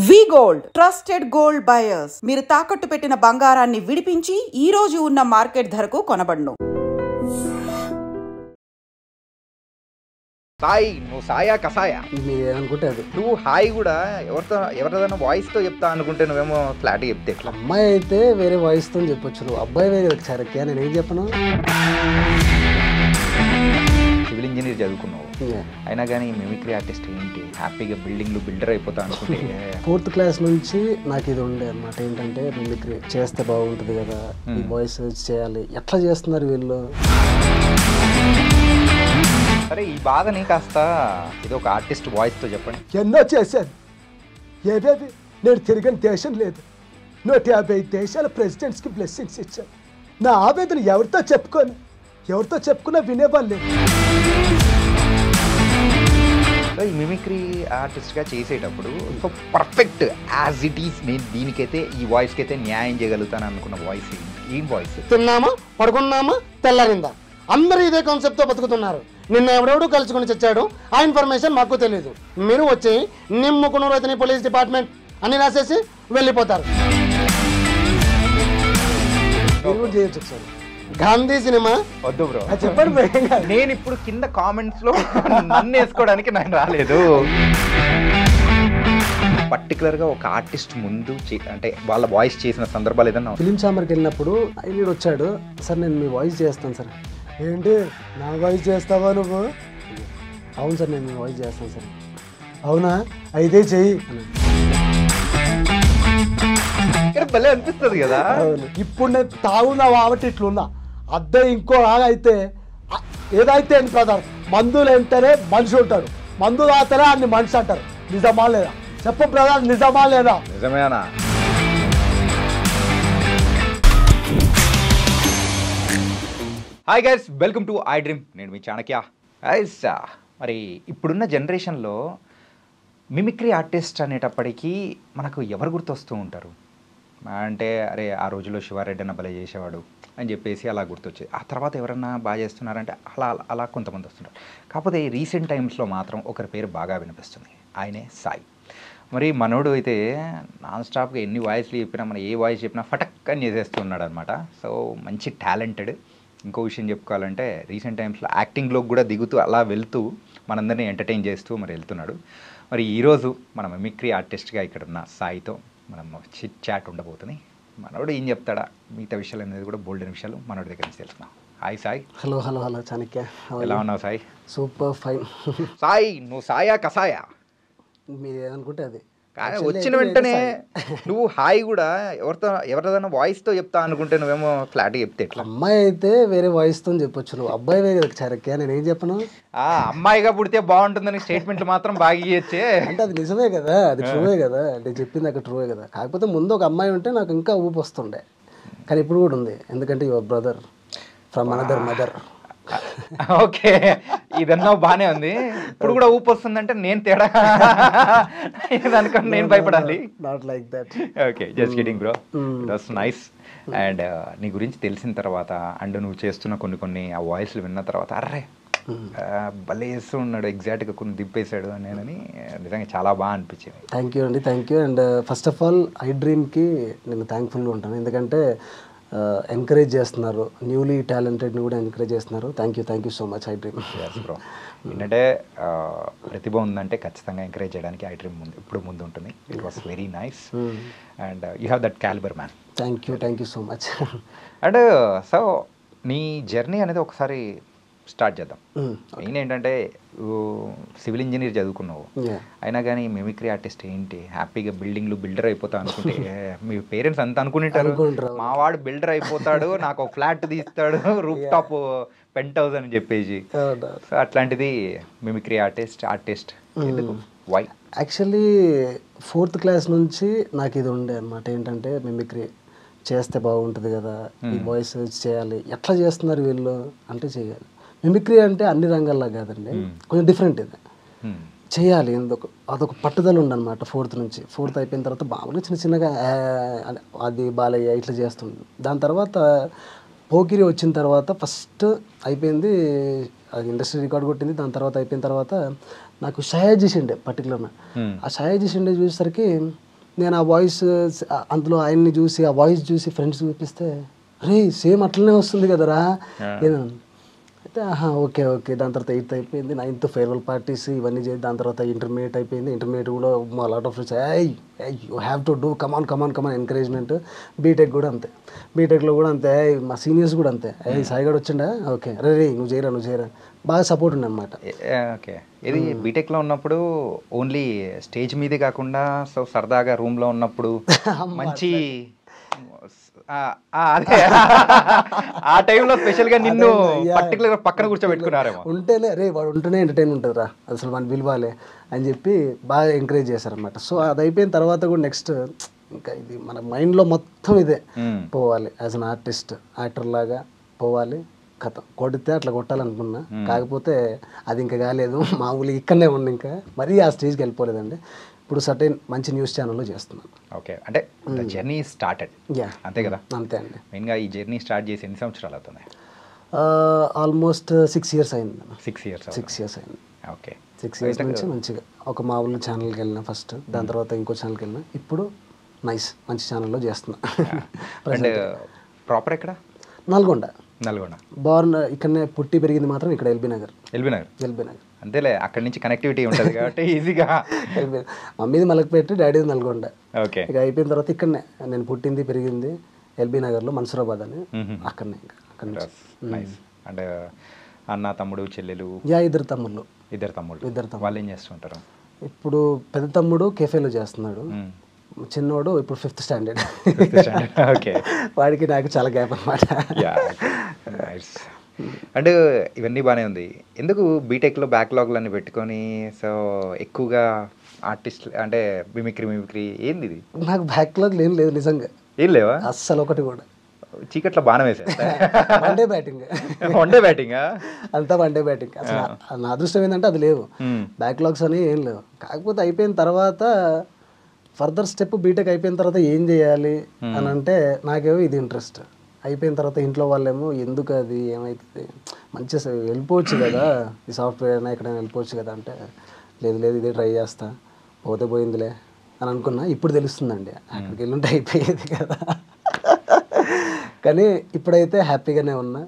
వి gold trusted gold buyers మీరు తాకట్టు పెట్టిన బంగారాన్ని విడిపించి ఈ రోజు ఉన్న మార్కెట్ ధరకు కొనబడును. సాయి నువ్వు సాయా కసాయా అనుకుంటే అది నువ్వు హాయ్ కూడా ఎవరిదైనా వాయిస్ తో చెప్తా అనుకుంటే నువ్వేమో ఫ్లాట్ చెప్తే ఎట్లా? అమ్మాయి అయితే వేరే వాయిస్ తో చెప్పొచ్చు, నువ్వు అబ్బాయి వేరే చరక్యా నేను ఏం చెప్పను. సివిల్ ఇంజనీర్ చదువుకున్నావు అయినా కానీ మిమిక్రీ ఆర్టిస్ట్ ఏంటి హ్యాపీగా బిల్డర్ అయిపోతా అనుకుంటే 4th క్లాస్ నుంచి నాకు ఇది ఉండే అనమాట. ఏంటంటే మిమిక్రీ చేస్తే బాగుంటుంది కదా, ఈ వాయిస్ చేయాలి, ఎట్లా చేస్తున్నారు వీళ్ళు. సరే ఈ బాధని కాస్త ఇది ఒక ఆర్టిస్ట్ వాయిస్ తో చెప్పండి. ఎన్నో చేశాను, ఏవేవి నేను తిరగని దేశం లేదు. 150 దేశాల ప్రెసిడెంట్స్కి బ్లెస్సింగ్స్ ఇచ్చాను. నా ఆవేదన ఎవరితో చెప్పుకున్నా వినేవాళ్ళు లేదు. ఈ మిమిక్రీ ఆర్టిస్ట్గా చేసేటప్పుడు so perfect as it is నేను దీనికైతే ఈ వాయిస్కి అయితే న్యాయం చేయగలుగుతాను అనుకున్న వాయిస్ ఏం వాయిస్? తిన్నామా పడుకున్నామా తెల్లారిందా, అందరూ ఇదే కాన్సెప్ట్తో బతుకుతున్నారు. నిన్న ఎవడెవడు కలుసుకొని చచ్చాడు ఆ ఇన్ఫర్మేషన్ మాకు తెలియదు. మీరు వచ్చి నిమ్ముకున్న రైతుని పోలీస్ డిపార్ట్మెంట్ అన్ని రాసేసి వెళ్ళిపోతారు. చేయొచ్చు సార్ గాంధీ సినిమా వద్దు బ్రో చెప్పండి. నేను ఇప్పుడు కింద కామెంట్స్ లో నన్ను వేసుకోవడానికి నాకు రాలేదు. పర్టికులర్ గా ఒక ఆర్టిస్ట్ ముందు అంటే వాళ్ళ వాయిస్ చేసిన సందర్భాలు ఏదన్నా? ఫిలిం ఛాంబర్కి వెళ్ళినప్పుడు ఆయన వచ్చాడు, సార్ నేను మీ వాయిస్ చేస్తాను సార్. ఏంటి నా వాయిస్ చేస్తావా నువ్వు? అవును సార్ నేను మీ వాయిస్ చేస్తాను సార్. అవునా అయితే చెయ్యి. భలే అనిపిస్తుంది కదా. ఇప్పుడు నేను తాగున్నా కాబట్టి ఇట్లున్నా, అద్దె ఇంకో అయితే ఏదైతే అని ప్రధానం. మందులు ఎంటనే మనిషి ఉంటాడు, మందు తాతనే అన్ని మనిషి అంటారు. నిజమా లేదా చెప్పు ప్రధానం, నిజమా లేదా? నిజమేనా? Hi guys, welcome to I dream. నేను మీ చాణక్య. గైస్ మరి ఇప్పుడున్న జనరేషన్లో మిమిక్రీ ఆర్టిస్ట్ అనేటప్పటికీ మనకు ఎవరు గుర్తొస్తూ ఉంటారు అంటే, అరే ఆ రోజుల్లో శివారెడ్డి అన్న భలే చేసేవాడు అని చెప్పేసి అలా గుర్తొచ్చేది. ఆ తర్వాత ఎవరన్నా బాగా చేస్తున్నారంటే అలా కొంతమంది వస్తుంటారు. కాకపోతే రీసెంట్ టైమ్స్లో మాత్రం ఒకరి పేరు బాగా వినిపిస్తుంది, ఆయనే సాయి. మరి మనోడు అయితే నాన్ స్టాప్గా ఎన్ని వాయిస్లు చెప్పినా, మన ఏ వాయిస్ చెప్పినా ఫటక్ అని చేసేస్తున్నాడు అనమాట. సో మంచి టాలెంటెడ్. ఇంకో విషయం చెప్పుకోవాలంటే రీసెంట్ టైమ్స్లో యాక్టింగ్లోకి కూడా దిగుతూ అలా వెళ్తూ మనందరినీ ఎంటర్టైన్ చేస్తూ మరి వెళ్తున్నాడు. మరి ఈరోజు మన మిమిక్రీ ఆర్టిస్ట్గా ఇక్కడ ఉన్న సాయితో మనం చిట్ చాట్ ఉండబోతుంది. మనోడు ఏం చెప్తాడా మిగతా విషయాలు అనేది కూడా బోల్డెన్ విషయాలు మనోడి దగ్గర నుంచి తెలుసుకున్నాం. Hi Sai. Hello hello hello Chanakya, ఎలా ఉన్నావు సాయి? Super fine. సాయి నువ్వు సాయా కసాయా? మీరు ఏదనుకుంటే అది. కానీ వచ్చిన వెంటనే నువ్వు హాయ్ కూడా ఎవరిదైనా వాయిస్తో చెప్తా అనుకుంటే నువ్వేమో ఫ్లాట్ చెప్తే ఎట్లా? అమ్మాయి అయితే వేరే వాయిస్తో చెప్పొచ్చు, నువ్వు అబ్బాయి వేరే చరక్యా నేను ఏం చెప్పను. అమ్మాయిగా పుడితే బాగుంటుందని స్టేట్మెంట్లు మాత్రం బాగా ఇచ్చే అంటే అది నిజమే కదా, అది ట్రూవే కదా, అంటే చెప్పింది అక్కడ ట్రూవే కదా. కాకపోతే ముందు ఒక అమ్మాయి ఉంటే నాకు ఇంకా ఊపు వస్తుండే, కానీ ఇప్పుడు కూడా ఉంది. ఎందుకంటే your brother from another mother. Okay, ఇదన్నా బాగానే ఉంది. ఇప్పుడు కూడా ఊపు వస్తుందంటే నేను తేడా దానికన్నా నేను భయపడాలి. Not like that. Okay, just kidding bro, that's nice. And నీ గురించి తెలిసిన తర్వాత అండ్ నువ్వు చేస్తున్న కొన్ని ఆ వాయిస్లు విన్న తర్వాత అర్రే భలే వేస్తూ ఉన్నాడు, ఎగ్జాక్ట్గా కొన్ని దింపేశాడు నేనని నిజంగా చాలా బాగా అనిపించింది. థ్యాంక్ యూ అండి, thank you. And first of all I డ్రీమ్కి నేను థ్యాంక్ఫుల్గా ఉంటాను, ఎందుకంటే ఎంకరేజ్ చేస్తున్నారు, న్యూలీ టాలెంటెడ్ని కూడా ఎంకరేజ్ చేస్తున్నారు. Thank you so much I dream. Bro, ఏంటంటే ప్రతిభ ఉందంటే ఖచ్చితంగా ఎంకరేజ్ చేయడానికి ఐ డ్రీమ్ ఇప్పుడు ముందు ఉంటుంది. It was very nice and you have that calibre man. Thank you so much. And so నీ జర్నీ అనేది ఒకసారి స్టార్ట్ చేద్దాం. మెయిన్ ఏంటంటే సివిల్ ఇంజనీర్ చదువుకున్నావు అయినా కానీ మిమిక్రీ ఆర్టిస్ట్ ఏంటి హ్యాపీగా బిల్డర్ అయిపోతా అనుకుంటే మీ పేరెంట్స్ అంత అనుకుంటారు, మా వాడు బిల్డర్ అయిపోతాడు, నాకు ఒక ఫ్లాట్ తీస్తాడు, రూఫ్ టాప్ పెంట్ హౌస్ అని చెప్పేసి. సో అట్లాంటిది mimicry artist why? Actually 4th class నుంచి నాకు ఇది ఉండే అనమాట. ఏంటంటే మిమిక్రీ చేస్తే బాగుంటుంది కదా, ఈ వాయిస్ చేయాలి, ఎట్లా చేస్తున్నారు వీళ్ళు అంటే చేయాలి. మిమిక్రీ అంటే అన్ని రంగాల్లో కాదండి, కొంచెం డిఫరెంట్. ఇది చేయాలి, అదొక పట్టుదల ఉండనమాట. 4th అయిపోయిన తర్వాత బాగా చిన్నగా అది బాలయ్య ఇట్లా చేస్తుంది. దాని తర్వాత పోకిరి వచ్చిన తర్వాత ఫస్ట్ అయిపోయింది, అది ఇండస్ట్రీ రికార్డ్ కొట్టింది. దాని తర్వాత అయిపోయిన తర్వాత నాకు షయాజీ షిండే పర్టికులర్గా, ఆ షయాజీ షిండే చూసేసరికి నేను ఆ వాయిస్ అందులో ఆయన్ని చూసి ఆ వాయిస్ చూసి ఫ్రెండ్స్ చూపిస్తే అరే సేమ్ అట్లనే వస్తుంది కదరా అయితే ఓకే ఓకే. దాని తర్వాత 8th అయిపోయింది, 9th ఫేర్వెల్ పార్టీస్ ఇవన్నీ చేసి దాని తర్వాత ఇంటర్మీడియట్ అయిపోయింది. ఇంటర్మీడియట్ కూడా lot of friends you have to do common encouragement. B Tech కూడా అంతే, బీటెక్లో కూడా అంతే, మా సీనియర్స్ కూడా అంతే. సాయిగాడు వచ్చిండా ఓకే రే నువ్వు చేయరా బాగా సపోర్ట్ ఉంది అనమాట. ఓకే, ఇది బీటెక్లో ఉన్నప్పుడు ఓన్లీ స్టేజ్ మీదే కాకుండా సో సరదాగా రూమ్లో ఉన్నప్పుడు మంచి అదే ఆ టైంలో స్పెషల్గా నిన్ను పర్టికులర్ పక్కన కూర్చోబెట్టుకున్నారేమో. ఉంటేనే రే వాడు ఉంటేనే ఎంటర్టైన్ ఉంటుంది రా, అసలు వాడిని పిలవాలి అని చెప్పి బాగా ఎంకరేజ్ చేశారనమాట. సో అది అయిపోయిన తర్వాత కూడా నెక్స్ట్ ఇంకా ఇది మన మైండ్లో మొత్తం ఇదే పోవాలి, యాజ్ అన్ ఆర్టిస్ట్ యాక్టర్ లాగా పోవాలి. కథ కొడితే అట్లా కొట్టాలనుకున్నా, కాకపోతే అది ఇంకా కాలేదు. మామూలుగా ఇక్కడనే ఉండి ఇంకా మరీ ఆ స్టేజ్కి వెళ్ళిపోలేదండి. ఇప్పుడు సర్టైన్ మంచి న్యూస్ ఛానల్లో చేస్తున్నాను. ఓకే, అంటే జర్నీ స్టార్టెడ్ అంతే కదా? అంతే అండి. మెయిన్గా ఈ జర్నీ స్టార్ట్ చేసి ఎన్ని సంవత్సరాలు అవుతున్నాయి? ఆల్మోస్ట్ 6 years అయింది. 6 years అయింది. ఓకే, 6 years నుంచి మంచిగా ఒక మామూలు ఛానల్కి వెళ్ళినా ఫస్ట్, దాని తర్వాత ఇంకో ఛానల్కి వెళ్ళినా, ఇప్పుడు మంచి ఛానల్లో చేస్తున్నా. అండ్ ప్రాపర్ ఎక్కడ? నల్గొండ. బార్న్ ఇక్కడనే పుట్టి పెరిగింది మాత్రం ఇక్కడ ఎల్బీ నగర్. అంతేలే, అక్కడి నుంచి కనెక్టివిటీ ఉంటుంది కాబట్టి ఈజీగా. మమ్మీది మలక్పేట, డాడీది నల్గొండ. ఓకే, ఇక అయిపోయిన తర్వాత ఇక్కడనే నేను పుట్టింది పెరిగింది ఎల్బీ నగర్లో, మన్సూరాబాద్ అని, అక్కడనే. అండ్ అన్న తమ్ముడు చెల్లెలు? ఇద్దరు తమ్ముళ్ళు. వాళ్ళు ఏం చేస్తుంటారు? ఇప్పుడు పెద్ద తమ్ముడు కెఫేలో చేస్తున్నాడు, చిన్నోడు ఇప్పుడు 5th standard. ఓకే, వాడికి నాకు చాలా గ్యాప్ అనమాట. అండ్ ఇవన్నీ బాగానే ఉంది. ఎందుకు బీటెక్లో బ్యాక్లాగ్లన్నీ పెట్టుకొని సో ఎక్కువగా ఆర్టిస్ట్ అంటే మిమిక్రీ ఏంది ఇది? నాకు బ్యాక్లాగ్ ఏం లేదు నిజంగా. ఏం లేవా? అస్సలు ఒకటి కూడా. చీకట్లో బాణం వేసా వన్డే బ్యాటింగ్. అంతా వన్డే బ్యాటింగ్. అసలు నా అదృష్టం ఏంటంటే అది లేవు, బ్యాక్లాగ్స్ అని ఏం లేవు. కాకపోతే అయిపోయిన తర్వాత ఫర్దర్ స్టెప్ బీటెక్ అయిపోయిన తర్వాత ఏం చేయాలి అని అంటే నాకేమో ఇది ఇంట్రెస్ట్. అయిపోయిన తర్వాత ఇంట్లో వాళ్ళేమో ఎందుకు అది ఏమవుతుంది, మంచిగా వెళ్ళిపోవచ్చు కదా, ఈ సాఫ్ట్వేర్ అయినా ఎక్కడైనా వెళ్ళిపోవచ్చు కదా అంటే, లేదు ఇదే ట్రై చేస్తా, పోతే పోయిందిలే అని అనుకున్నా. ఇప్పుడు తెలుస్తుందండి అక్కడికి వెళ్ళుంటే అయిపోయేది కదా. కానీ ఇప్పుడైతే హ్యాపీగానే ఉన్నా,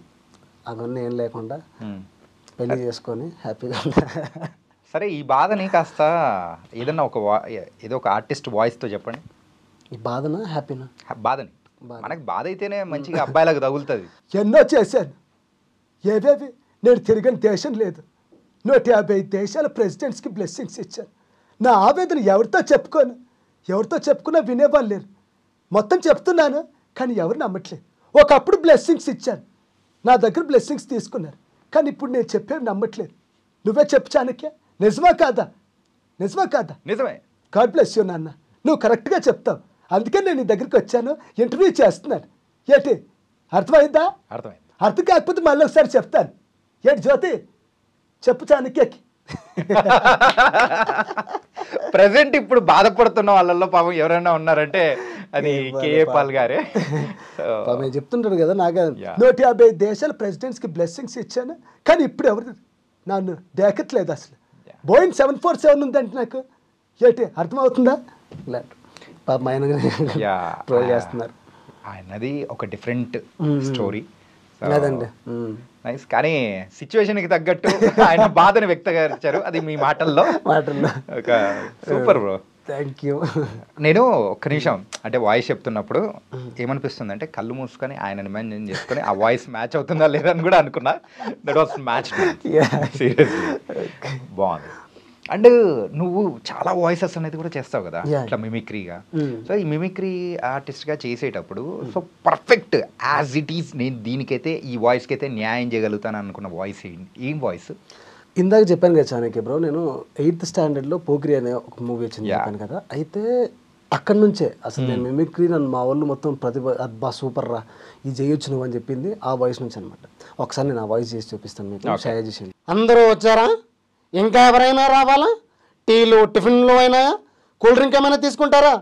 అవన్నీ ఏం లేకుండా పెళ్లి చేసుకొని హ్యాపీగా ఉన్నా. సరే, ఈ బాధని కాస్త ఏదన్నా ఏదో ఒక ఆర్టిస్ట్ వాయిస్తో చెప్పండి. ఈ బాధనా హ్యాపీనా? బాధని. మనకి బాధ అయితేనే మంచిగా అబ్బాయిలకు తగులుతుంది. ఎన్నో చేశాను, ఏవేవి నేను తిరగని దేశం లేదు. 150 దేశాల ప్రెసిడెంట్స్కి బ్లెస్సింగ్స్ ఇచ్చాను. నా ఆవేదన ఎవరితో చెప్పుకున్నా వినేవాళ్ళు లేరు. మొత్తం చెప్తున్నాను కానీ ఎవరు నమ్మట్లేదు. ఒకప్పుడు బ్లెస్సింగ్స్ ఇచ్చాను, నా దగ్గర బ్లెస్సింగ్స్ తీసుకున్నారు, కానీ ఇప్పుడు నేను చెప్పేవి నమ్మట్లేదు. నువ్వే చెప్పు చాణక్య, నిజమా కాదా? నిజమే. గాడ్ బ్లెస్ యూ నాన్న, నువ్వు కరెక్ట్గా చెప్తావు, అందుకే నేను నీ దగ్గరికి వచ్చాను, ఇంటర్వ్యూ చేస్తున్నాను. ఏంటి అర్థమైందా? అర్థం కాకపోతే మళ్ళీ ఒకసారి చెప్తాను. ఏంటి జ్యోతి, చెప్పు చాణక్యకి. ప్రజెంట్ ఇప్పుడు బాధపడుతున్న వాళ్ళల్లో పాపం ఎవరైనా ఉన్నారంటే అది కేఏ పాల్ గారే. చెప్తుంటారు కదా, నాకు 150 దేశాల ప్రెసిడెంట్స్కి బ్లెస్సింగ్స్ ఇచ్చాను, కానీ ఇప్పుడు ఎవరు నన్ను దేకట్లేదు. అసలు బోయింగ్ 747 ఉందంటే నాకు ఏంటి అర్థమవుతుందా? పాప ట్రోల్ చేస్తున్నారు. ఆయనది ఒక డిఫరెంట్ స్టోరీ లేదండి. నైస్. కానీ సిచ్యువేషన్కి తగ్గట్టు ఆయన బాధను వ్యక్తపరిచారు, అది మీ మాటల్లో. ఒక సూపర్ బ్రో, థ్యాంక్ యూ. నేను ఒక్క నిమిషం అంటే వాయిస్ చెప్తున్నప్పుడు ఏమనిపిస్తుంది అంటే కళ్ళు మూసుకొని ఆయన ఇమాజిన్ చేసుకొని ఆ వాయిస్ మ్యాచ్ అవుతుందా లేదా అని కూడా అనుకున్నా. That was match seriously. బాగుంది. అండ్ నువ్వు చాలా వాయిసెస్ అనేది కూడా చేస్తావు కదా ఇట్లా మిమిక్రీగా. సో ఈ మిమిక్రీ ఆర్టిస్ట్గా చేసేటప్పుడు so perfect as it is నేను దీనికైతే ఈ వాయిస్కి అయితే న్యాయం చేయగలుగుతాను అనుకున్న వాయిస్ ఏం వాయిస్? ఇందాక చెప్పాను కదా చాణక్య బ్రో, నేను 8th standardలో పోకిరి అనే ఒక మూవీ వచ్చింది చెప్పాను కదా. అయితే అక్కడి నుంచే అసలు నేను మిమిక్రీ నన్ను మా వాళ్ళు మొత్తం అబ్బా సూపర్ రా ఇది చేయొచ్చు నువ్వు అని చెప్పింది ఆ వాయిస్ నుంచి అనమాట. ఒకసారి నేను ఆ వాయిస్ చేసి చూపిస్తాను మీకు. షేర్ చేసేయండి. అందరూ వచ్చారా? ఇంకా ఎవరైనా రావాలా? టీలు టిఫిన్లు అయినా కూల్ డ్రింక్ ఏమైనా తీసుకుంటారా?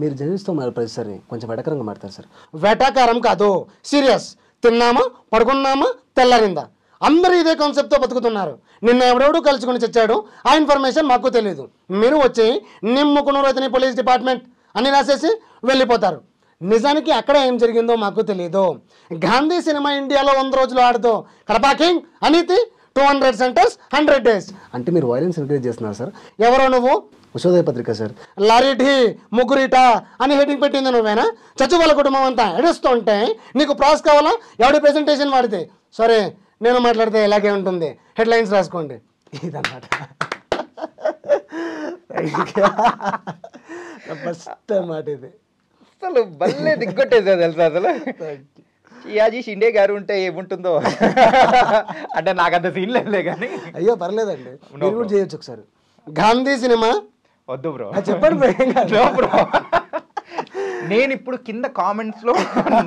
మీరు జనిస్తూ మరి ప్రతిసారి కొంచెం వెటకరంగా మాడతారు సార్. వెటకారం కాదు, సీరియస్. తిన్నామా, పడుకున్నామా, తెల్లారిందా, అందరూ ఇదే కాన్సెప్ట్తో బతుకుతున్నారు. నిన్న ఎవడెవడూ కలుసుకుని చచ్చాడు, ఆ ఇన్ఫర్మేషన్ మాకు తెలియదు. మీరు వచ్చి నిమ్ముకున్నూరు పోలీస్ డిపార్ట్మెంట్ అని రాసేసి వెళ్ళిపోతారు. నిజానికి అక్కడ ఏం జరిగిందో మాకు తెలియదు. గాంధీ సినిమా ఇండియాలో 100 రోజులు ఆడదు. కడప కింగ్ అనితి 200 సెంటర్స్ 100 days. అంటే మీరు వైలెన్స్ ఎంకరేజ్ చేస్తున్నారు సార్. ఎవరో నువ్వు? ఉషోదయ పత్రిక సార్. లారీ ఢీ ముగ్గురిట అని హెడ్డింగ్ పెట్టింది నువ్వేనా? చచ్చు వాళ్ళ కుటుంబం అంతా ఎడుస్తుంటే నీకు ప్రాస్ కావాలా? ఎవడి ప్రెజెంటేషన్ వాడితే సరే, నేను మాట్లాడితే ఇలాగే ఉంటుంది. హెడ్లైన్స్ రాసుకోండి. ఇదన్నమాట ఫస్ట్ అన్నమాట ఇది. అసలు భలే దిగ్గొట్టేసా తెలుసా అసలు. యాజీ షిండే గారు ఉంటే ఏముంటుందో అంటే నాకంత సీన్ లేదులే కానీ. అయ్యో పర్లేదండి, మీరు కూడా చేయొచ్చు ఒకసారి. గాంధీ సినిమా వద్దు బ్రో, చెప్పండి బ్రో, ఏం కాదు. బ్రో నేను ఇప్పుడు కింద కామెంట్స్ లో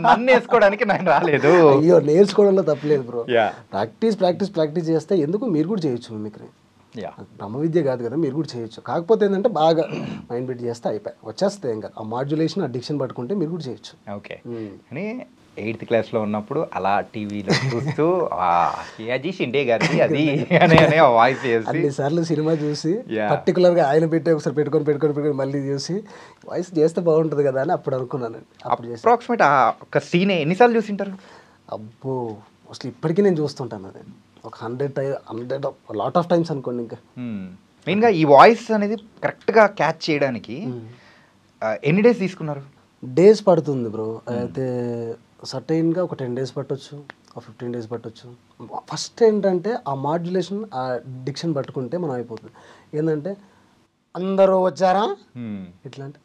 నన్ను వేసుకోవడానికి నేను రాలేదు. అయ్యో నేర్చుకోవడంలో తప్పలేదు బ్రో. Yeah. ప్రాక్టీస్ చేస్తే ఎందుకు మీరు కూడా చేయొచ్చు మిమిక్రీ. బ్రహ్మ విద్య కాదు కదా, మీరు కూడా చేయొచ్చు. కాకపోతే ఏంటంటే బాగా మైండ్ పెట్టి చేస్తే అయిపోయి వచ్చేస్తే ఏం కాదు. ఆ మాడ్యులేషన్ ఆ డిక్షన్ పట్టుకుంటే మీరు కూడా చేయొచ్చు. ఓకే. అని 8th క్లాస్లో ఉన్నప్పుడు అలా టీవీలో చూస్తూ యాజీ షిండే గారిది అది అనే వాయిస్ చేసి అన్నిసార్లు సినిమా చూసి Yeah. పర్టికులర్గా ఆయన పెట్టి ఒకసారి పెట్టుకొని మళ్ళీ చూసి వాయిస్ చేస్తే బాగుంటుంది కదా అని అప్పుడు అనుకున్నానండి. అప్పుడు చేసి అప్రాక్సిమేట్ ఒక సీన్ ఎన్నిసార్లు చూసింటారు? అబ్బో అసలు ఇప్పటికీ నేను చూస్తుంటాను అది ఒక 100 లాట్ ఆఫ్ టైమ్స్ అనుకోండి. ఇంకా మెయిన్గా ఈ వాయిస్ అనేది కరెక్ట్గా క్యాచ్ చేయడానికి ఎన్ని డేస్ తీసుకున్నారు? డేస్ పడుతుంది బ్రో. అయితే సర్టైన్గా ఒక 10 days పట్టొచ్చు, ఒక 15 days పట్టొచ్చు. ఫస్ట్ ఏంటంటే ఆ మాడ్యులేషన్ ఆ డిక్షన్ పట్టుకుంటే మనం అయిపోతుంది. ఏంటంటే అందరూ వచ్చారా ఇట్లా అంటే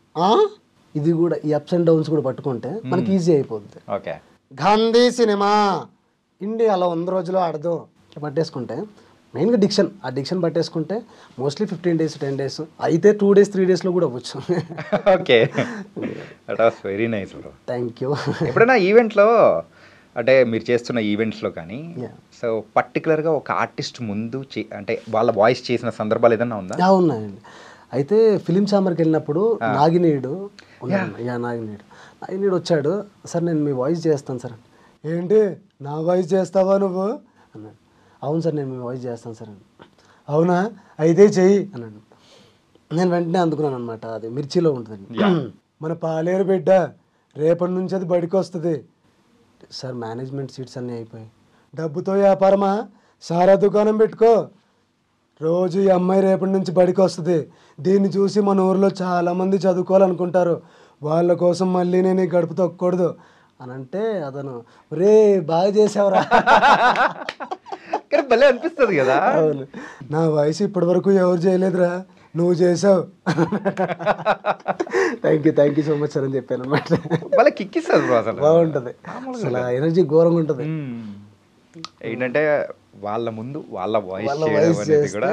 ఇది కూడా ఈ అప్స్ అండ్ డౌన్స్ కూడా పట్టుకుంటే మనకి ఈజీ అయిపోతుంది. ఓకే. గాంధీ సినిమా ఇండియాలో 100 రోజులు ఆడదు పట్టేసుకుంటే మెయిన్గా డిక్షన్ ఆ డిక్షన్ పట్టేసుకుంటే మోస్ట్లీ 15 days 10 days అయితే 2 days 3 daysలో కూడా అవ్వచ్చు. Okay, that was very nice bro. Thank you. ఎప్పుడైనా ఈవెంట్లో అంటే మీరు చేస్తున్న ఈవెంట్స్లో కానీ సో పర్టికులర్గా ఒక ఆర్టిస్ట్ ముందు అంటే వాళ్ళ వాయిస్ చేసిన సందర్భాలు ఏదైనా ఉందా? ఉన్నాయండి. అయితే ఫిలిం ఛాంబర్కి వెళ్ళినప్పుడు నాగినేడు నాగినేడు వచ్చాడు. సార్ నేను మీ వాయిస్ చేస్తాను సార్. ఏంటి నా వాయిస్ చేస్తావా నువ్వు అన్నాడు. అవును సార్ నేను మీ వాయిస్ చేస్తాను సార్ అని. అవునా అయితే చెయ్యి అన్నాడు. నేను వెంటనే అందుకున్నాను అనమాట. అది మిర్చిలో ఉంటుంది. మన పాలేరు బిడ్డ రేపటి నుంచి అది బడికి వస్తుంది. సార్ మేనేజ్మెంట్ సీట్స్ అన్నీ అయిపోయాయి. డబ్బుతో వ్యాపారమా? సారా దుకాణం పెట్టుకో. రోజు ఈ అమ్మాయి రేపటి నుంచి బడికి వస్తుంది. దీన్ని చూసి మన ఊర్లో చాలామంది చదువుకోవాలనుకుంటారు. వాళ్ళ కోసం మళ్ళీ నేను ఈ గడుపు తొక్కకూడదు అని అంటే అతను రే బాగా చేసావురా. కానీ భలే అనిపిస్తుంది కదా. అవును, నా వయసు ఇప్పటి వరకు ఎవరు చేయలేదురా, నువ్వు చేసావు. Thank you so much sir అని చెప్పాను అనమాట. భలే కిక్కిస్తుంది బ్రో. అసలు బాగుంటుంది, అసలు ఎనర్జీ ఘోరంగా ఉంటుంది. ఏంటంటే వాళ్ళ ముందు వాళ్ళ వాయిస్ కూడా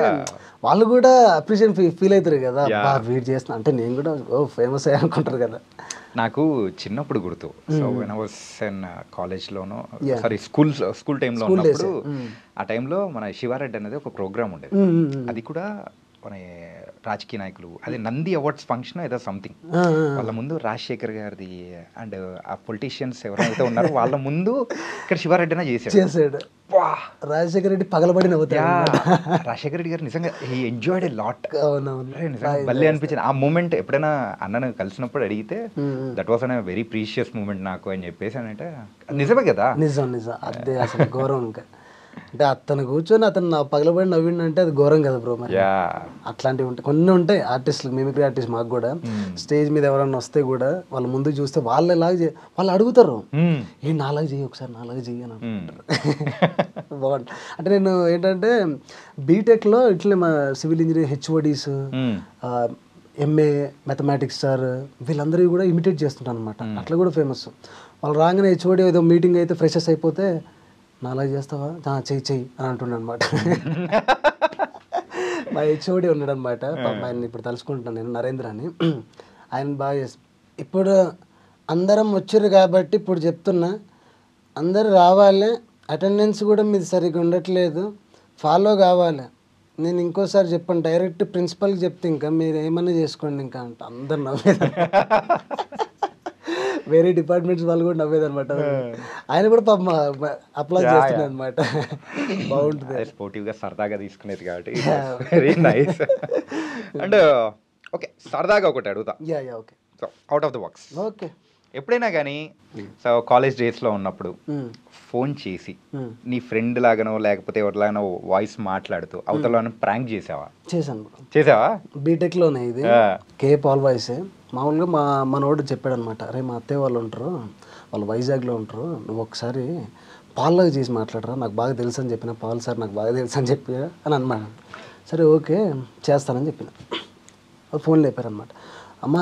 వాళ్ళు కూడా అప్రిషియేషన్ ఫీల్ అవుతారు కదా. వీడు చేస్తున్నా అంటే నేను కూడా ఫేమస్ అయ్యా అనుకుంటారు కదా. నాకు చిన్నప్పుడు గుర్తు. So when I was in కాలేజ్లోనో సారీ స్కూల్ టైంలో ఉన్నప్పుడు ఆ టైంలో మన శివారెడ్డి అనేది ఒక ప్రోగ్రామ్ ఉండేది. అది కూడా మన రాజకీయ నాయకులు అదే నంది అవార్డ్స్ ఫంక్షన్ ఏదో సంథింగ్ వాళ్ళ ముందు రాజశేఖర్ గారిది అండ్ ఆ పొలిటీషియన్స్ ఎవరైతే ఉన్నారో వాళ్ళ ముందు ఇక్కడ శివారెడ్డినే చేశాడు. రాజశేఖర్ రెడ్డి పగలబడిన రాజశేఖర రెడ్డి గారు నిజంగా హీ ఎంజాయ్డ్ ఎ లాట్. భలే అనిపించింది ఆ మూమెంట్. ఎప్పుడైనా అన్నను కలిసినప్పుడు అడిగితే that was an very precious moment నాకు అని చెప్పేసి అని అంటే నిజమే కదా. నిజం అదే అసలు ఘోరం. ఇంకా అంటే అతను కూర్చొని అతను పగలబడి నవ్విండంటే అది ఘోరం కదా బ్రో. మరి అట్లాంటివి ఉంటాయి, కొన్ని ఉంటాయి ఆర్టిస్టులు, మిమిక్రీ ఆర్టిస్ట్. మాకు కూడా స్టేజ్ మీద ఎవరన్నా వస్తే కూడా వాళ్ళ ముందు చూస్తే వాళ్ళలాగా వాళ్ళు అడుగుతారు, ఏ నాలాగా చెయ్యి ఒకసారి, నాలాగా చెయ్యి అని అంటారు. బాగుంటుంది. అంటే నేను ఏంటంటే బీటెక్లో ఇట్లే మా civil engineer HODs, MA mathematics sir వీళ్ళందరూ కూడా ఇమిటేట్ చేస్తుంటాను అనమాట. అట్లా కూడా ఫేమస్. వాళ్ళు రాగానే హెచ్ఓడి ఏదో మీటింగ్ అయితే ఫ్రెషర్స్ అయిపోతే నాలాగా చేస్తావా, చెయ్యి అని అంటుండే అనమాట. మా హెచ్ఓడి ఉన్నాడు అనమాట, ఆయన ఇప్పుడు తలుచుకుంటున్నాను నేను, నరేంద్ర అని. ఆయన బాగా చేస్తాను. ఇప్పుడు అందరం వచ్చారు కాబట్టి ఇప్పుడు చెప్తున్నా, అందరు రావాలి, అటెండెన్స్ కూడా మీది సరిగ్గా ఉండట్లేదు, ఫాలో కావాలి. నేను ఇంకోసారి చెప్పాను, డైరెక్ట్ ప్రిన్సిపల్కి చెప్తే ఇంకా మీరు ఏమన్నా చేసుకోండి ఇంకా అంట. అందరు నవ్వేది, వేరే డిపార్ట్మెంట్స్ వాళ్ళు కూడా నవ్వేది అనమాట. ఆయన కూడా పాపం అప్లాజ్ చేస్తున్నాడు అనమాట. బాగుంటుంది, స్పోర్టివ్గా సరదాగా తీసుకునేది కాబట్టి వెరీ నైస్. అండ్ ఓకే, సరదాగా ఒకటి అడుగుతా. Okay. So out of the box. Okay. ఎప్పుడైనా కానీ సో కాలేజ్ డేస్లో ఉన్నప్పుడు ఫోన్ చేసి నీ ఫ్రెండ్ లాగానో లేకపోతే ఎవరిలాగానో వాయిస్ మాట్లాడుతూ అవతల ప్రాంక్ చేసావా? చేసావా? బీటెక్లోనే ఇది కే పాల్ వాయిసే. మామూలుగా మనోడు చెప్పాడు అనమాట, అరే మా అత్తయ్య వాళ్ళు ఉంటారు, వాళ్ళు వైజాగ్లో ఉంటారు, నువ్వు ఒకసారి పాల్లాగా చేసి మాట్లాడరా, నాకు బాగా తెలుసు అని చెప్పిన. పాల్ సార్ నాకు బాగా తెలుసు అని చెప్పి అని అన్నమాట. సరే ఓకే చేస్తానని చెప్పిన. వాళ్ళు ఫోన్ లేపారనమాట. అమ్మ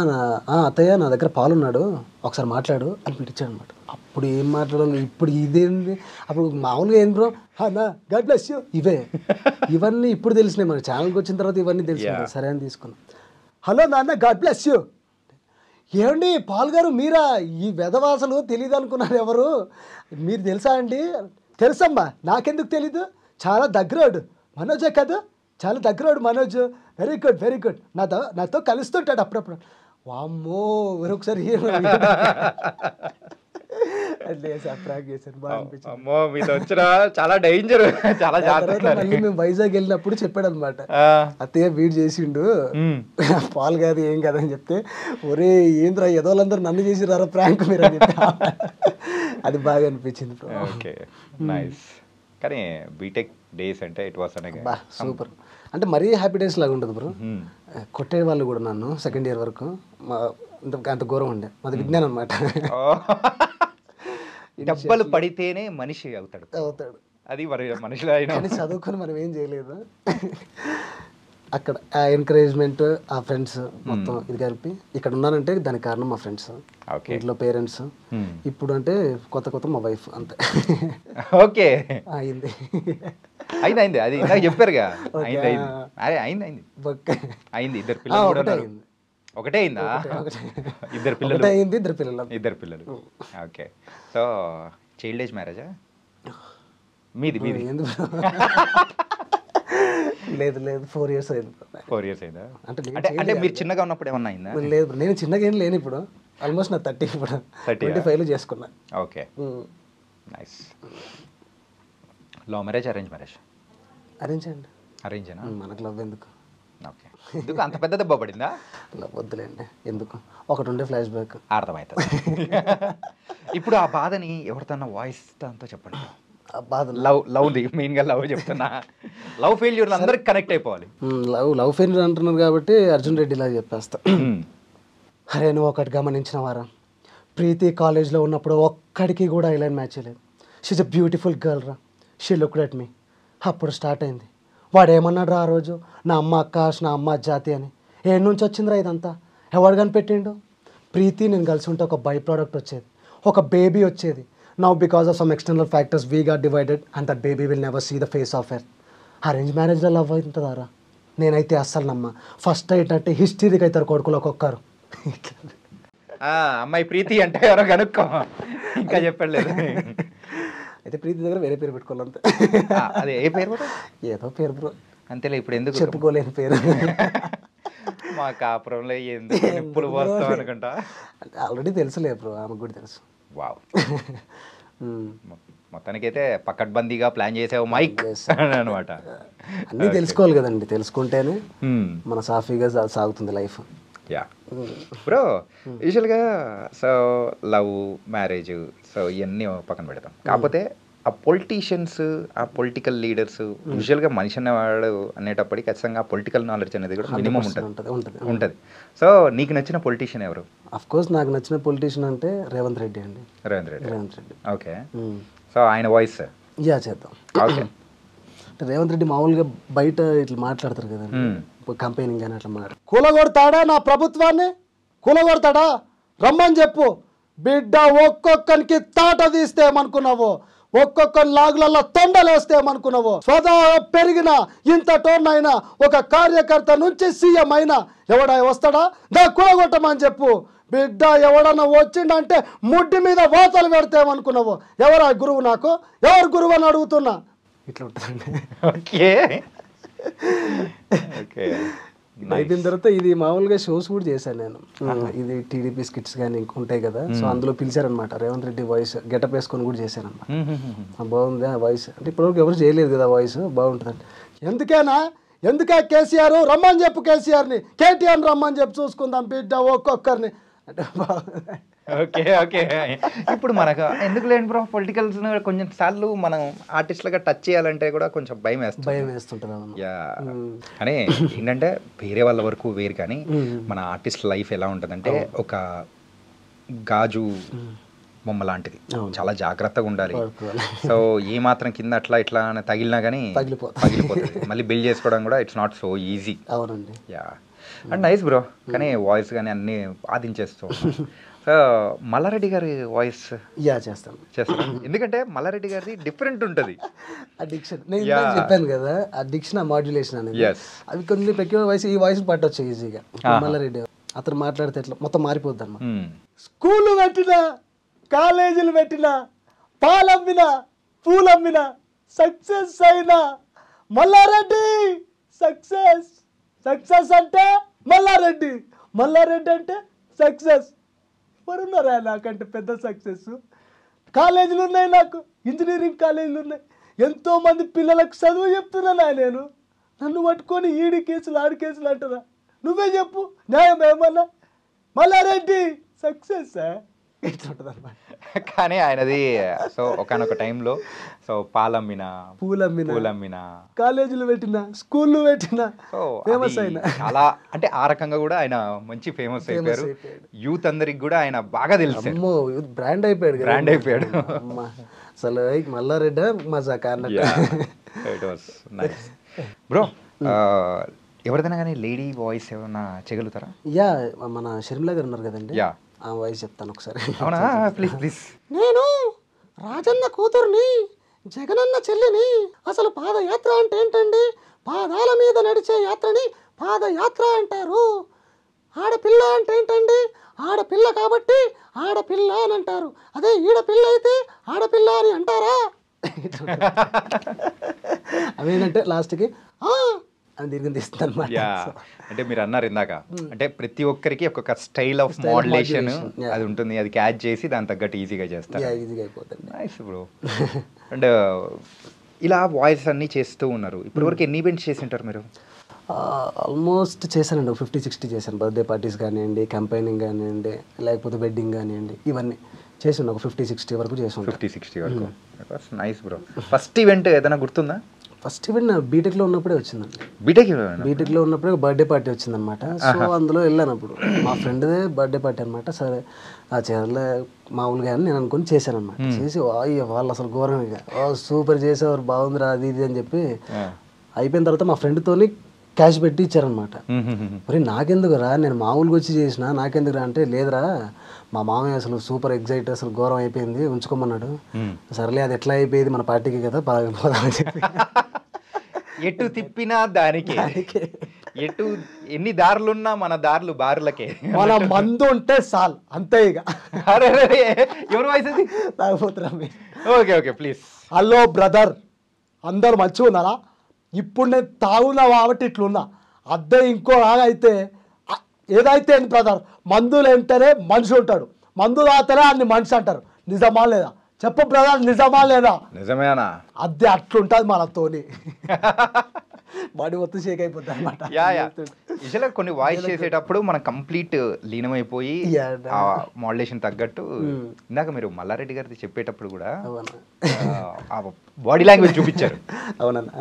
అత్తయ్య నా దగ్గర పాలున్నాడు, ఒకసారి మాట్లాడు అని పిలిచాడు అనమాట. అప్పుడు ఏం మాట్లాడాలి, ఇప్పుడు ఇదేంది, అప్పుడు మామూలుగా ఏం బ్రో నా గాడ్ బ్లెస్ యూ ఇవన్నీ ఇప్పుడు తెలిసినాయి, మన ఛానల్కి వచ్చిన తర్వాత ఇవన్నీ తెలిసినాయి. సరే అని తీసుకున్నాం. హలో నాన్న గాడ్ బ్లెస్ యూ. ఏమండి పాల్ గారు మీరా, ఈ వెధవాసలు తెలియదు అనుకున్నారు ఎవరు, మీరు తెలుసా అండి? తెలుసమ్మా, నాకెందుకు తెలీదు, చాలా దగ్గరోడు మనోజే కదా, చాలా దగ్గరోడు Manoj, very good very good, నాతో కలుస్తుంటాడు అప్పుడప్పుడు. వామ్మో ఒకసారి చాలా డేంజర్, చాలా జాగ్రత్త. మళ్ళీ మేము వైజాగ్ వెళ్ళినప్పుడు చెప్పాడు అనమాట, అత్తయ్య వీడు చేసిండు పాల్ కాదు ఏం కాదని చెప్తే, ఒరే ఏంద్రా ఎదోళ్ళందరూ నన్ను చేసిరారా ప్రాంక్ మీరు అని చెప్పి అది బాగా అనిపించింది. Okay nice. కానీ బీటెక్ డేస్ అంటే ఇట్ వాస్ సూపర్. అంటే మరీ హ్యాపీ డేస్ లాగా ఉంటుంది బ్రో. కొట్టే వాళ్ళు కూడా నన్ను సెకండ్ ఇయర్ వరకు అంత ఘోరం ఉండే. మాది విజ్ఞానం అనమాట. డబ్బలు పడితేనే మనిషి అవుతాడు. అది మరి మనిషిలో అయినా చదువుకొని మనం ఏం చేయలేదు. అక్కడ ఆ ఎంకరేజ్మెంట్, ఆ ఫ్రెండ్స్ మొత్తం ఇది కలిపి ఇక్కడ ఉన్నానంటే దానికి కారణం మా ఫ్రెండ్స్, ఇంట్లో పేరెంట్స్. ఇప్పుడు అంటే కొత్త మా వైఫ్ అంతే. ఓకే అయింది అయింది అది ఇందాక చెప్పారుగా. అయింది అయింది. ఇద్దరు పిల్లలు కూడా అయింది. ఒకటే అయిందా? ఇద్దరు పిల్లలు. ఓకే. సో చైల్డ్ ఏజ్ మ్యారేజా మీది? లేదు 4 years అయింది. 4 years అయిందా? అంటే మీరు చిన్నగా ఉన్నప్పుడు ఏమన్నా అయిందా? లేదు, నేను చిన్నగా ఏం లేను ఇప్పుడు. ఆల్మోస్ట్ నా 30 ఇప్పుడు 25లో చేసుకున్నా. Okay nice. Love marriage arrange marriage? Arrange అండి. అరేంజేనా? మనకు లవ్ ఎందుకు? ఓకే. ఎందుకు అంత పెద్ద దెబ్బ పడిందా? లవ్ వద్దులేండి, ఎందుకు, ఒకటి ఉండే ఫ్లాష్ బ్యాక్ అర్థమవుతుంది. ఇప్పుడు ఆ బాధని ఎవరితో వాయిస్ అంతా చెప్పండి. బాధ లవ్ మెయిన్గా లవ్ చెప్తున్నా. లవ్ ఫెయిల్యూర్ అందరికి కనెక్ట్ అయిపోవాలి. లవ్ ఫెయిల్యూర్ అంటున్నారు కాబట్టి అర్జున్ రెడ్డి ఇలా చెప్పేస్తా. అరే నువ్వు ఒకటి గమనించిన వారా, ప్రీతి కాలేజ్లో ఉన్నప్పుడు ఒక్కడికి కూడా ఐలైన్ మ్యాచ్ చేయలేదు. షీజ్ అ బ్యూటిఫుల్ గర్ల్ రా, షీ లుక్డ్ అట్ మీ. అప్పుడు స్టార్ట్ అయింది. వాడు ఏమన్నాడు రా ఆ రోజు, నా అమ్మ ఆకాష్, నా అమ్మ జాతి అని. ఏడు నుంచి వచ్చిందిరా ఇదంతా, ఎవడు కనిపెట్టిండు? ప్రీతి నేను కలిసి ఉంటే ఒక బై ప్రోడక్ట్ వచ్చేది, ఒక బేబీ వచ్చేది. Now because of some external factors we got divided and that baby will never see the face of earth. Arrange మ్యారేజ్లో లవ్ అవుతుందారా? నేనైతే అస్సలు నమ్మ. ఫస్ట్ ఏంటంటే హిస్టరీకి అవుతారు కొడుకులు ఒక్కొక్కరు. అమ్మాయి ప్రీతి అంటే ఎవరో కనుక్కో, ఇంకా చెప్పలేదు. అయితే ప్రీతి దగ్గర వేరే పేరు పెట్టుకోవాలంతే. అదే ఏ పేరు? ఏదో పేరు బ్రో, అంతేలే. ఇప్పుడు ఎందుకు చెప్పుకోలేని పేరు. మా కాపురంలో ఎందుకు ఇప్పుడు వస్తాం అనుకుంటా. ఆల్రెడీ తెలుసులే బ్రో, ఆమెకు కూడా తెలుసు. వావ్. మొత్తానికైతే పకడ్బందీగా ప్లాన్ చేసావు మైక్ అనమాట. అన్నీ తెలుసుకోవాలి కదండి, తెలుసుకుంటేనే మన సాఫీగా సాగుతుంది లైఫ్. యా బ్రో, యూజువల్గా సో లవ్ మ్యారేజ్ సో ఇవన్నీ పక్కన పెడతాం. కాకపోతే ఆ పొలిటీషియన్స్, ఆ పొలిటికల్ లీడర్స్ యూజువల్గా మనిషి అనేవాడు అనేటప్పటికి ఖచ్చితంగా పొలిటికల్ నాలెడ్జ్ అనేది కూడా మినిమం ఉంటుంది. సో నీకు నచ్చిన పొలిటీషియన్ ఎవరు? అఫ్ కోర్స్ నాకు నచ్చిన పొలిటీషియన్ అంటే రేవంత్ రెడ్డి అండి. రేవంత్ రెడ్డి. ఓకే. సో ఆయన వాయిస్ యా చేద్దాం. ఓకే. రేవంత్ రెడ్డి మామూలుగా బయట ఇట్లా మాట్లాడతారు కదా, కంపెనీంగ్ అని అట్లా మాట్లాడు. కూలగొడతాడా నా ప్రభుత్వాన్ని? కూలగొడతాడా? రమ్మని చెప్పు బిడ్డ. ఒక్కొక్కరికి తాట తీస్తే ఏమనుకున్నావు, ఒక్కొక్క లాగులలో తొండలేస్తే ఏమనుకున్నావు. స్వతహా పెరిగిన ఇంత టోన్ అయినా ఒక కార్యకర్త నుంచి సీఎం అయినా ఎవడా వస్తాడా? దా కూలగొట్టమని చెప్పు బిడ్డ. ఎవడన్నా వచ్చిండంటే ముడ్డి మీద వాతలు పెడితే ఏమనుకున్నావు. ఎవరా గురువు? నాకు ఎవరు గురువు అని అడుగుతున్నా. ఇట్లా ఉంటుందండి. ఓకే. అయిపోయిన తర్వాత ఇది మామూలుగా షోస్ కూడా చేశాను నేను. ఇది టీడీపీ స్కిట్స్ కానీ ఉంటాయి కదా, సో అందులో పిలిచారనమాట. రేవంత్ రెడ్డి వాయిస్ గెటప్ వేసుకొని కూడా చేశాను అనమాట. బాగుంది ఆ వాయిస్, అంటే ఇప్పటివరకు ఎవరు చేయలేదు కదా వాయిస్, బాగుంటుందండి. ఎందుకే కేసీఆర్ రమ్మని చెప్పు, కేసీఆర్ని కేటీఆర్ని రమ్మని చెప్పు, చూసుకుందాం బిడ్డ ఒక్కొక్కరిని. అంటే బాగుంది. Okay okay. ఇప్పుడు మనకు ఎందుకు లేండి బ్రో, పొలిటికల్స్ కొంచెం సార్లు మనం ఆర్టిస్ట్లుగా టచ్ చేయాలంటే కూడా కొంచెం భయం వేస్తుంది. భయం వేస్తుంటుంది అవును. యా, కానీ ఏంటంటే వేరే వాళ్ళ వరకు వేరు, కానీ మన ఆర్టిస్ట్ లైఫ్ ఎలా ఉంటుందంటే ఒక గాజు బొమ్మ లాంటిది, చాలా జాగ్రత్తగా ఉండాలి. సో ఏ మాత్రం కింద అట్లా ఇట్లా తగిలినా కానీ పగిలిపోతుంది. మళ్ళీ బిల్డ్ చేసుకోవడం కూడా ఇట్స్ నాట్ సో ఈజీ. అవునండి. Yeah, and nice bro. కానీ వాయిస్ కానీ అన్నీ బాధించేస్తూ. సో మల్లారెడ్డి గారి వాయిస్ చేస్తాను. ఎందుకంటే మల్లారెడ్డి గారిది డిఫరెంట్ ఉంటుంది. ఆ డిక్షన్ నేను ఇందాక చెప్పాను కదా, ఆ డిక్షన్, ఆ మాడ్యులేషన్ అనేది అవి కొన్ని పెక్యులర్ వాయిస్, ఈ వాయిస్ పట్టవచ్చు ఈజీగా. మల్లారెడ్డి అతను మాట్లాడితే ఎట్లా మొత్తం మారిపోద్ది అన్నమాట. స్కూళ్ళు పెట్టినా, కాలేజీలు పెట్టినా, పాలమ్మినా, పూలమ్మినా, సక్సెస్ అయినా మల్లారెడ్డి సక్సెస్. సక్సెస్ అంటే మల్లారెడ్డి, మల్లారెడ్డి అంటే సక్సెస్. ఎవరున్నారా నాకంటే పెద్ద సక్సెస్? కాలేజీలు ఉన్నాయి, నాకు ఇంజనీరింగ్ కాలేజీలు ఉన్నాయి, ఎంతోమంది పిల్లలకు చదువు చెప్తున్నానా నేను. నన్ను పట్టుకొని ఈడి కేసులు ఆడి కేసులు అంటారా? నువ్వే చెప్పు, న్యాయం ఏమన్నా? మల్లారెడ్డి సక్సెస్ ఇట్లుంటుంది అనమాట. కానీ ఆయనది సో ఒకనొక టైంలో సో పాలమ్మినా, పూలమ్మినా, కాలేజీలు పెట్టినా, స్కూళ్ళు పెట్టినా సో ఫేమస్ అయినా చాలా, అంటే ఆ రకంగా కూడా ఆయన మంచి ఫేమస్ అయిపోయారు. యూత్ అందరికి కూడా ఆయన బాగా తెలుసు, బ్రాండ్ అయిపోయాడు. బ్రాండ్ అయిపోయాడు అసలు మల్లారెడ్డి మజా బ్రో. ఎవరిదైనా కానీ లేడీ వాయిస్ ఏమన్నా చేయగలుగుతారా? యా, మన షర్మిల గారు ఉన్నారు కదండి, ఆ వాయిస్ చెప్తాను ఒకసారి. అవునా? Please please. నేను రాజన్న కూతుర్ని, జగనన్న చెల్లిని. అసలు పాదయాత్ర అంటే ఏంటండి? పాదాల మీద నడిచే యాత్రని పాదయాత్ర అంటారు. ఆడపిల్ల అంటే ఏంటండి? ఆడపిల్ల కాబట్టి ఆడపిల్ల అని అంటారు. అదే ఈడపిల్ల అయితే ఆడపిల్ల అని అంటారా? అవేంటంటే లాస్ట్కి అని దీనికి తీస్తుంది అనమాట. అంటే మీరు అన్నారు ఇందాక, అంటే ప్రతి ఒక్కరికి ఒక్కొక్క స్టైల్ ఆఫ్ మోడ్యులేషన్ అది ఉంటుంది, అది క్యాచ్ చేసి దాని తగ్గట్టు ఈజీగా చేస్తారు. ఈజీగా అయిపోతుంది. Nice bro. అండ్ ఇలా వాయిస్ అన్నీ చేస్తూ ఉన్నారు. ఇప్పటివరకు ఎన్ని ఈవెంట్స్ చేసి ఉంటారు మీరు? ఆల్మోస్ట్ చేశానండి, 50-60 చేశాను. బర్త్డే పార్టీస్ కానివ్వండి, కంపెయినింగ్ కానివ్వండి, లేకపోతే వెడ్డింగ్ కానివ్వండి, ఇవన్నీ చేసి ఒక 50-60 వరకు చేసి 50-60 వరకు. Nice bro. ఫస్ట్ ఈవెంట్ ఏదైనా గుర్తుందా? ఫస్ట్ ఈవెంట్ బీటెక్లో ఉన్నప్పుడే వచ్చిందండి. బీటెక్లో ఉన్నప్పుడే బర్త్డే పార్టీ వచ్చిందనమాట. సో అందులో వెళ్ళాను. అప్పుడు మా ఫ్రెండ్దే బర్త్డే పార్టీ అనమాట. సరే ఆ చీరలే మామూలుగా అని నేను అనుకుని చేశాను అనమాట. చేసి వాళ్ళు అసలు ఘోరంగా సూపర్ చేసేవారు, బాగుందిరా అది ఇది అని చెప్పి అయిపోయిన తర్వాత మా ఫ్రెండ్తోని క్యాష్ పెట్టి ఇచ్చారనమాట. మరి నాకెందుకు రా, నేను మామూలుగా వచ్చి చేసిన, నాకెందుకు రా అంటే, లేదురా మా మామయ్య అసలు సూపర్ ఎగ్జైట్, అసలు ఘోరం అయిపోయింది, ఉంచుకోమన్నాడు. సర్లే అది ఎట్లా అయిపోయింది, మన పార్టీకి కదా, బాగా పోదామని చెప్పి ఎటు తిప్పినా దానికి, ఎటు ఎన్ని దారులున్నా మన దారులు బారులకే, మన మందు ఉంటే చాలు అంతే. ఇక ఎవరు వాయిస్ అది? తాగిపోతున్నా. Okay okay please. Hello brother, అందరు మంచిగా ఉన్నారా? ఇప్పుడు నేను తాగున్నా కాబట్టి ఇట్లున్నా. అద్దె ఇంకో అయితే ఏదైతే బ్రదర్, మందులు ఎంటనే మనిషి ఉంటాడు, మందు తాగితేనే అన్ని మనిషి అంటారు. నిజమా లేదా చెప్పు బ్రదర్, నిజమా లేదా? నిజమేనా? అద్దె అట్లుంటుంది మనతోని. బాడీ మొత్తం షేక్ అయిపోతుంది అనమాట. యాక్చువల్గా కొన్ని వాయిస్ చేసేటప్పుడు మనం కంప్లీట్ లీనమైపోయి ఆ మోడ్యులేషన్ తగ్గట్టు. ఇందాక మీరు మల్లారెడ్డి గారిది చెప్పేటప్పుడు కూడా బాడీ లాంగ్వేజ్ చూపించారు. అవునన్నా.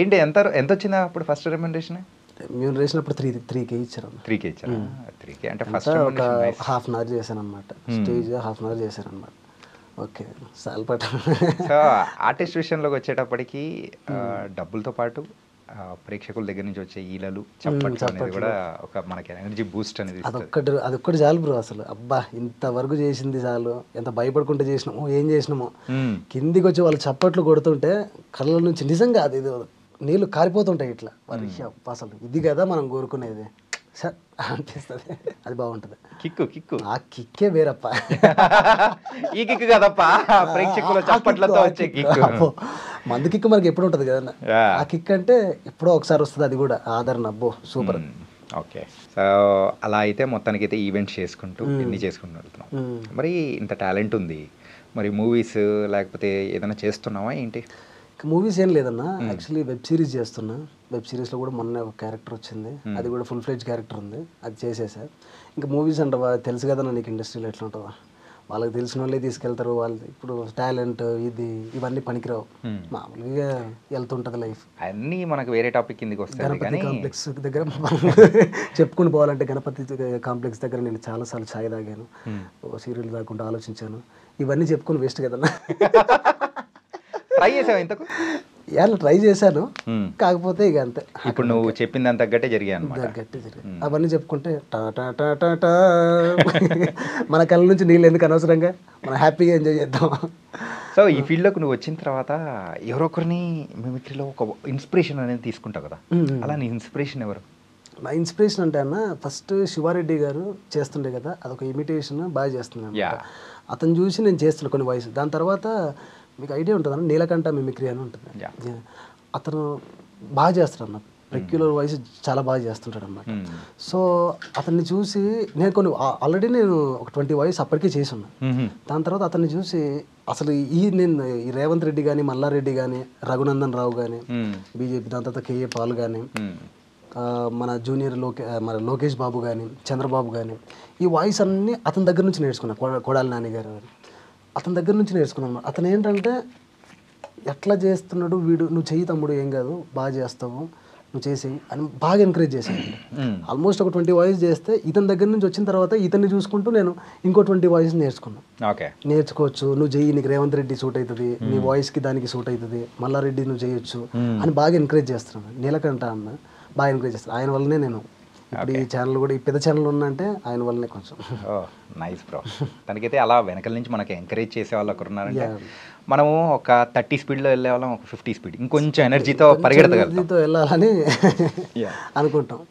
ఏంటి ఎంత వచ్చిందా అప్పుడు ఫస్ట్ రెమ్యునరేషన్? మేము వేసినప్పుడు 3K ఇచ్చారు. 3K ఇచ్చారు. 3K అంటే ఫస్ట్ ఒక హాఫ్ అన్ అవర్ చేశాను అనమాట. స్టేజ్ హాఫ్ అన్ అవర్ చేశాను అనమాట. ఓకే సాల్పట. సో ఆర్టిస్ట్ విషయంలోకి వచ్చేటప్పటికి డబ్బులతో పాటు ప్రేక్షకుల దగ్గర నుంచి వచ్చే ఈలలు, చప్పట్లు అనేది కూడా ఒక మనకి ఎనర్జీ బూస్ట్ అనేది. అదొక్కటి చాలు బ్రో. అసలు అబ్బా ఇంతవరకు చేసింది చాలు, ఎంత భయపడుకుంటూ చేసినాము, ఏం చేసినాము, కిందికి వచ్చి వాళ్ళు చప్పట్లు కొడుతుంటే కళ్ళ నుంచి నిజంగా అది నీళ్ళు కారిపోతుంటాయి ఇట్లా. అసలు ఇది కదా మనం కోరుకునేది అనిపిస్తుంది. అది బాగుంటుంది. కిక్కు ఆ కిక్కే వేరప్ప. ఈ కిక్ కదప్పా, ప్రేక్షకుల చప్పట్లతో వచ్చే కిక్. మందు కిక్ మనకి ఎప్పుడు ఉంటుంది కదన్నా. ఆ కిక్ అంటే ఎప్పుడో ఒకసారి వస్తుంది, అది కూడా ఆదరణ. అబ్బో సూపర్. ఓకే. సో అలా అయితే మొత్తానికి అయితే ఈవెంట్స్ చేసుకుంటూ ఎన్ని చేసుకుంటూ వెళ్తున్నాం. మరి ఇంత టాలెంట్ ఉంది, మరి మూవీస్ లేకపోతే ఏదైనా చేస్తున్నావా ఏంటి? మూవీస్ ఏం లేదన్నా, యాక్చువల్లీ వెబ్ సిరీస్ చేస్తున్నా. వెబ్ సిరీస్లో కూడా మొన్న ఒక క్యారెక్టర్ వచ్చింది, అది కూడా ఫుల్ ఫ్లెడ్జ్ క్యారెక్టర్ ఉంది, అది చేసేసా. ఇంకా మూవీస్ అంటే తెలుసు కదా నీకు ఇండస్ట్రీలో ఎట్లా ఉంటుందో, వాళ్ళకి తెలిసిన వాళ్ళే తీసుకెళ్తారు. వాళ్ళు ఇప్పుడు టాలెంట్ ఇవన్నీ పనికిరావు, మామూలుగా వెళ్తుంటుంది లైఫ్. అన్నీ మనకు వేరే టాపిక్ కిందకి వస్తాయి. గణపతి కాంప్లెక్స్ దగ్గర చెప్పుకుని పోవాలంటే గణపతి కాంప్లెక్స్ దగ్గర నేను చాలాసార్లు ఛాయ్ తాగాను, సీరియల్ తాకుండా ఆలోచించాను. ఇవన్నీ చెప్పుకుని వేస్ట్ కదన్నా. ట్రై చేసావు ఇంతకు? ట్రై చేశాను, కాకపోతే ఇక అంతే. ఇప్పుడు నువ్వు చెప్పిన దాని తగ్గట్టే జరిగాయి అన్నమాట. గట్టి జరిగింది. అవన్నీ చెప్పుకుంటే టా టా టా టా టా మన కళ్ళ నుంచి నీళ్ళు ఎందుకు అనవసరంగా, మనం హ్యాపీగా ఎంజాయ్ చేద్దాం. సో ఈ ఫీల్డ్లోకి నువ్వు వచ్చిన తర్వాత ఎవరొకరిని మిమిక్రీలో ఒక ఇన్స్పిరేషన్ అనేది తీసుకుంటావు కదా, అలా నీ ఇన్స్పిరేషన్ ఎవరు? నా ఇన్స్పిరేషన్ అంటే అన్న ఫస్ట్ శివారెడ్డి గారు చేస్తుండే కదా, అదొక ఇమిటేషన్ బాగా చేస్తున్నాను. అతను చూసి నేను చేస్తున్నాను కొన్ని వాయిస్. దాని తర్వాత మీకు ఐడియా ఉంటుందన్న నీలకంఠ మిమిక్రీ అని ఉంటుంది, అతను బాగా చేస్తాడు అన్న, రెగ్యులర్ వాయిస్ చాలా బాగా చేస్తుంటాడు అన్నమాట. సో అతన్ని చూసి నేను ఆల్రెడీ నేను ఒక 20 వాయిస్ అప్పటికే చేసి ఉన్నాను. దాని తర్వాత అతన్ని చూసి అసలు నేను ఈ రేవంత్ రెడ్డి కానీ, మల్లారెడ్డి కానీ, రఘునందన్ రావు కానీ, బీజేపీ, దాని తర్వాత కేఏ పాల్ కానీ, మన జూనియర్ మన లోకేష్ బాబు కానీ, చంద్రబాబు కానీ, ఈ వాయిస్ అన్నీ అతని దగ్గర నుంచి నేర్చుకున్నాను. కొడాలి నాని గారు అతని దగ్గర నుంచి నేర్చుకున్నాను. అతను ఏంటంటే ఎట్లా చేస్తున్నాడు వీడు, నువ్వు చెయ్యి తమ్ముడు ఏం కాదు, బాగా చేస్తావు, నువ్వు చేసి అని బాగా ఎంకరేజ్ చేశాను. ఆల్మోస్ట్ ఒక 20 వాయిస్ చేస్తే ఇతని దగ్గర నుంచి వచ్చిన తర్వాత ఇతన్ని చూసుకుంటూ నేను ఇంకో 20 వాయిస్ నేర్చుకున్నాను. నేర్చుకోవచ్చు, నువ్వు చెయ్యి, నీకు రేవంత్ రెడ్డి సూట్ అవుతుంది, నీ వాయిస్కి దానికి సూట్ అవుతుంది, మల్లారెడ్డి నువ్వు చేయొచ్చు అని బాగా ఎంకరేజ్ చేస్తున్నాను. నీలకంఠ అన్న బాగా ఎంకరేజ్ చేస్తాను. ఆయన వల్లనే నేను ఇప్పుడు ఈ ఛానల్ కూడా, ఈ పెద్ద ఛానల్ ఉన్నంటే ఆయన వల్లనే కొంచెం. Nice bro. తనకైతే అలా వెనకల నుంచి మనకి ఎంకరేజ్ చేసే వాళ్ళు ఒకరు ఉన్నారంటే, మనము ఒక 30 స్పీడ్లో వెళ్ళే వాళ్ళం, ఒక 50 స్పీడ్ ఇంకొంచెం ఎనర్జీతో పరిగెడతగలుగుతాం, వెళ్ళాలని అనుకుంటాం.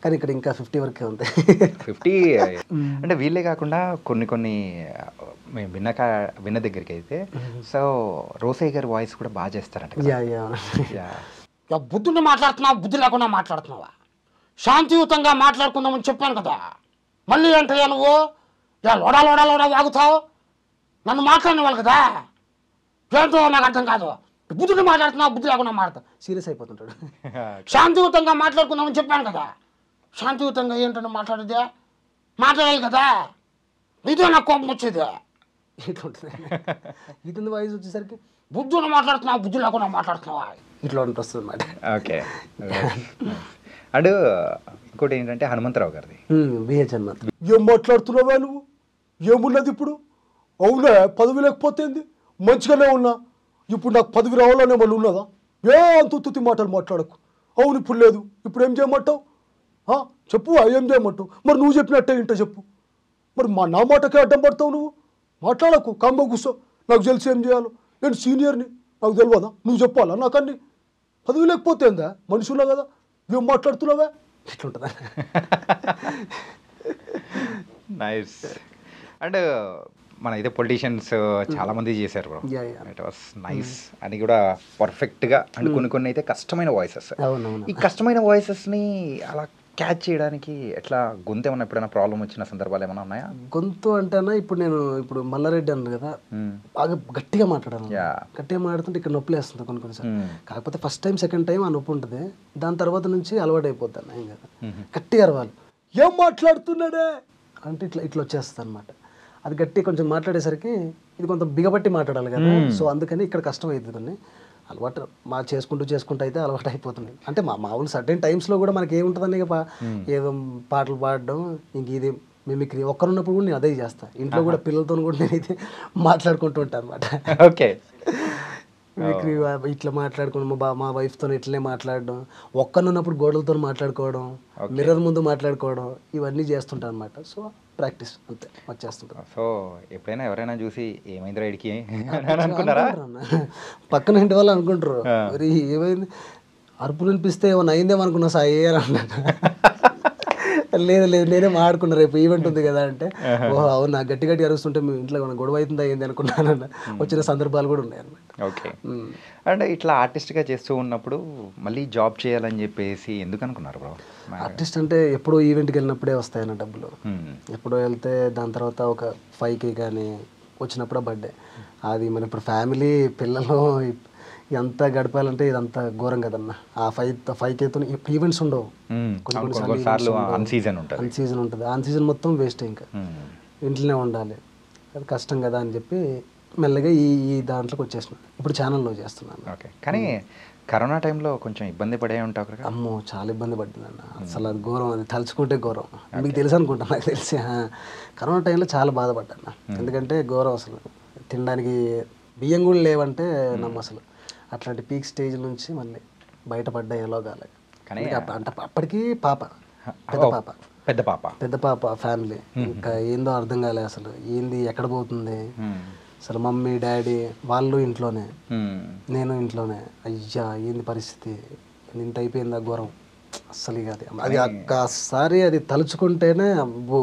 కానీ ఇక్కడ ఇంకా 50 వరకే ఉంది. 50 అంటే వీళ్ళే కాకుండా కొన్ని మేము విన్న దగ్గరికి అయితే, సో రోసయ్య గారి వాయిస్ కూడా బాగా చేస్తారంట. బుద్ధుని మాట్లాడుతున్నావా, బుద్ధి లేకుండా మాట్లాడుతున్నావా? శాంతియుతంగా మాట్లాడుకుందామని చెప్పాను కదా, మళ్ళీ ఏంటయ్యా నువ్వు లోడా లోడా లోడా వాగుతావు? నన్ను మాట్లాడిన వాళ్ళు కదా, ఏంటో నాకు అర్థం కాదు. బుద్ధుని మాట్లాడుతున్నావు, బుద్ధి లేకుండా మాట్లాడతా, సీరియస్ అయిపోతుంటాడు. శాంతియుతంగా మాట్లాడుకుందామని చెప్పాను కదా, శాంతియుతంగా ఏంటంటే మాట్లాడేదే, మాట్లాడాలి కదా, ఇదే నాకు కోపం వచ్చేది. ఇట్లా ఉంటుంది. ఇతని వాయిస్ వచ్చేసరికి బుద్ధుని మాట్లాడుతున్నావు, బుద్ధి లేకుండా మాట్లాడుతున్నావా, ఇట్లా ఉంటుంది అన్నమాట. ఓకే. అండ్ ఇంకోటి ఏంటంటే హనుమంతరావు గారిది బిహెచ్ హనుమంత్. ఏం మాట్లాడుతున్నావా నువ్వు? ఏమున్నది ఇప్పుడు? అవునా, పదవి లేకపోతే మంచిగానే ఉన్నా, ఇప్పుడు నాకు పదవి రావాలనే వాళ్ళు ఉన్నదా? అంత తుత్తి మాటలు మాట్లాడకు. అవును ఇప్పుడు లేదు, ఇప్పుడు ఏం చేయమంటావు? చెప్పు, ఏం చేయమంటావు? మరి నువ్వు చెప్పినట్టే ఇంట చెప్పు. మరి నా మాటకే అడ్డం పడతావు నువ్వు. మాట్లాడకు, కామ్గా కూర్చో. నాకు తెలిసి ఏం చేయాలో, నేను సీనియర్ని, నాకు తెలియదా? నువ్వు చెప్పాలా నాకన్నీ? పదవి లేకపోతే ఏందా, మనుషులా కదా, ఏం మాట్లాడుతున్నావా? ఇట్లుంటుందా? నైస్. అండ్ మన అయితే పొలిటీషియన్స్ చాలా మంది చేశారు బ్రో, ఇట్ వాస్ నైస్ అని కూడా పర్ఫెక్ట్గా. అండ్ కొన్ని అయితే కష్టమైన వాయిసెస్, ఈ కష్టమైన వాయిసెస్ని అలా క్యాచ్ చేయడానికి ఎట్లా, గొంతు ఏమన్నా ఎప్పుడైనా ప్రాబ్లం వచ్చిన సందర్భాలు ఏమైనా ఉన్నాయా? గొంతు అంటేనా ఇప్పుడు మల్లారెడ్డి అన్నారు కదా, బాగా గట్టిగా మాట్లాడాను. గట్టిగా మాట్లాడుతుంటే ఇక్కడ నొప్పి వేస్తుంది కొన్నిసార్లు. కాకపోతే ఫస్ట్ టైం సెకండ్ టైం ఆ నొప్పి ఉంటుంది, దాని తర్వాత నుంచి అలవాటు అయిపోతాను. ఏం కదా, గట్టిగా అరవాలి, ఏం మాట్లాడుతున్నాడే అంటే ఇట్లా వచ్చేస్తుంది అనమాట. అది గట్టి కొంచెం మాట్లాడేసరికి ఇది కొంచెం బిగబట్టి మాట్లాడాలి కదా, సో అందుకని ఇక్కడ కష్టం అవుతుంది. కొన్ని అలవాటు చేసుకుంటూ అయితే అలవాటు అయిపోతుంది. అంటే మామూలు సర్టెన్ టైమ్స్లో కూడా మనకి ఏముంటుందని ఏదో పాటలు పాడడం, ఇంక ఇది మిమిక్రీ. ఒక్కరున్నప్పుడు కూడా నేను అదే చేస్తాను. ఇంట్లో కూడా పిల్లలతో కూడా నేనైతే మాట్లాడుకుంటూ ఉంటాను అనమాట. ఓకే. మిమిక్రీ ఇట్లా మాట్లాడుకోవడం, మా వైఫ్తో ఇట్లనే మాట్లాడడం, ఒక్కనున్నప్పుడు గోడలతో మాట్లాడుకోవడం, మిర్రర్ ముందు మాట్లాడుకోవడం, ఇవన్నీ చేస్తుంటాను అనమాట. సో ప్రాక్టీస్ అంతే వచ్చేస్తుంటారు. సో ఎప్పుడైనా ఎవరైనా చూసి ఏమైంది రైడ్కి అనుకున్నారా? పక్కన ఇంటి వాళ్ళు అనుకుంటారు, మరి ఏమైంది, అరుపులు వినిపిస్తే ఏమైనా అయిందేమో అనుకున్నా సాయి అని అన్నాడు. లేదు నేనే మాట్లాడుకున్నా, రేపు ఈవెంట్ ఉంది కదా అంటే, ఓహో అవునా, గట్టి అరుస్తుంటే మీ ఇంట్లో గొడవ అవుతుందా అయింది అనుకున్నానన్న వచ్చిన సందర్భాలు కూడా ఉన్నాయి అన్నమాట. ఓకే. అండ్ ఇట్లా ఆర్టిస్ట్గా చేస్తూ ఉన్నప్పుడు మళ్ళీ జాబ్ చేయాలని చెప్పేసి ఎందుకు అనుకున్నారు బ్రో? ఆర్టిస్ట్ అంటే ఎప్పుడో ఈవెంట్కి వెళ్ళినప్పుడే వస్తాయన్న డబ్బులు. ఎప్పుడో వెళ్తే దాని తర్వాత ఒక 5K కానీ వచ్చినప్పుడు బర్త్డే, అది మన ఇప్పుడు ఫ్యామిలీ పిల్లలు ఎంత గడపాలంటే ఇదంతా ఘోరం కదన్న. ఆ 5Kతో ఈవెంట్స్ ఉండవు, కొన్నిసార్లు అన్ సీజన్ ఉంటుంది, అన్ సీజన్ ఉంటుంది. అన్ సీజన్ మొత్తం వేస్ట్, ఇంకా ఇంట్లోనే ఉండాలి, అది కష్టం కదా అని చెప్పి మెల్లగా ఈ దాంట్లోకి వచ్చేసిన. ఇప్పుడు ఛానల్లో చేస్తున్నాను. ఓకే. కానీ కరోనా టైంలో కొంచెం ఇబ్బంది పడే ఉంటావు కదా? అమ్మో చాలా ఇబ్బంది పడ్డాను అసలు, అది ఘోరం, అది తలుచుకుంటే ఘోరం. మీకు తెలుసు అనుకుంటా, నాకు తెలిసి. కరోనా టైంలో చాలా బాధపడ్డాను, ఎందుకంటే ఘోరం అసలు. తినడానికి బియ్యం కూడా లేవంటే అసలు అట్లాంటి పీక్ స్టేజ్ నుంచి మళ్ళీ బయటపడ్డా ఎలాగాలి. కానీ అంటే అప్పటికి పెద్ద పాప ఫ్యామిలీ, ఇంకా ఏందో అర్థం కాలే అసలు, ఏంది ఎక్కడ పోతుంది అసలు. మమ్మీ డాడీ వాళ్ళు ఇంట్లోనే, నేను ఇంట్లోనే. అయ్యా ఏంది పరిస్థితి, ఇంత అయిపోయిందా ఘోరం అస్సలు. ఇక అది ఒక్కసారి అది తలుచుకుంటేనే అబ్బో,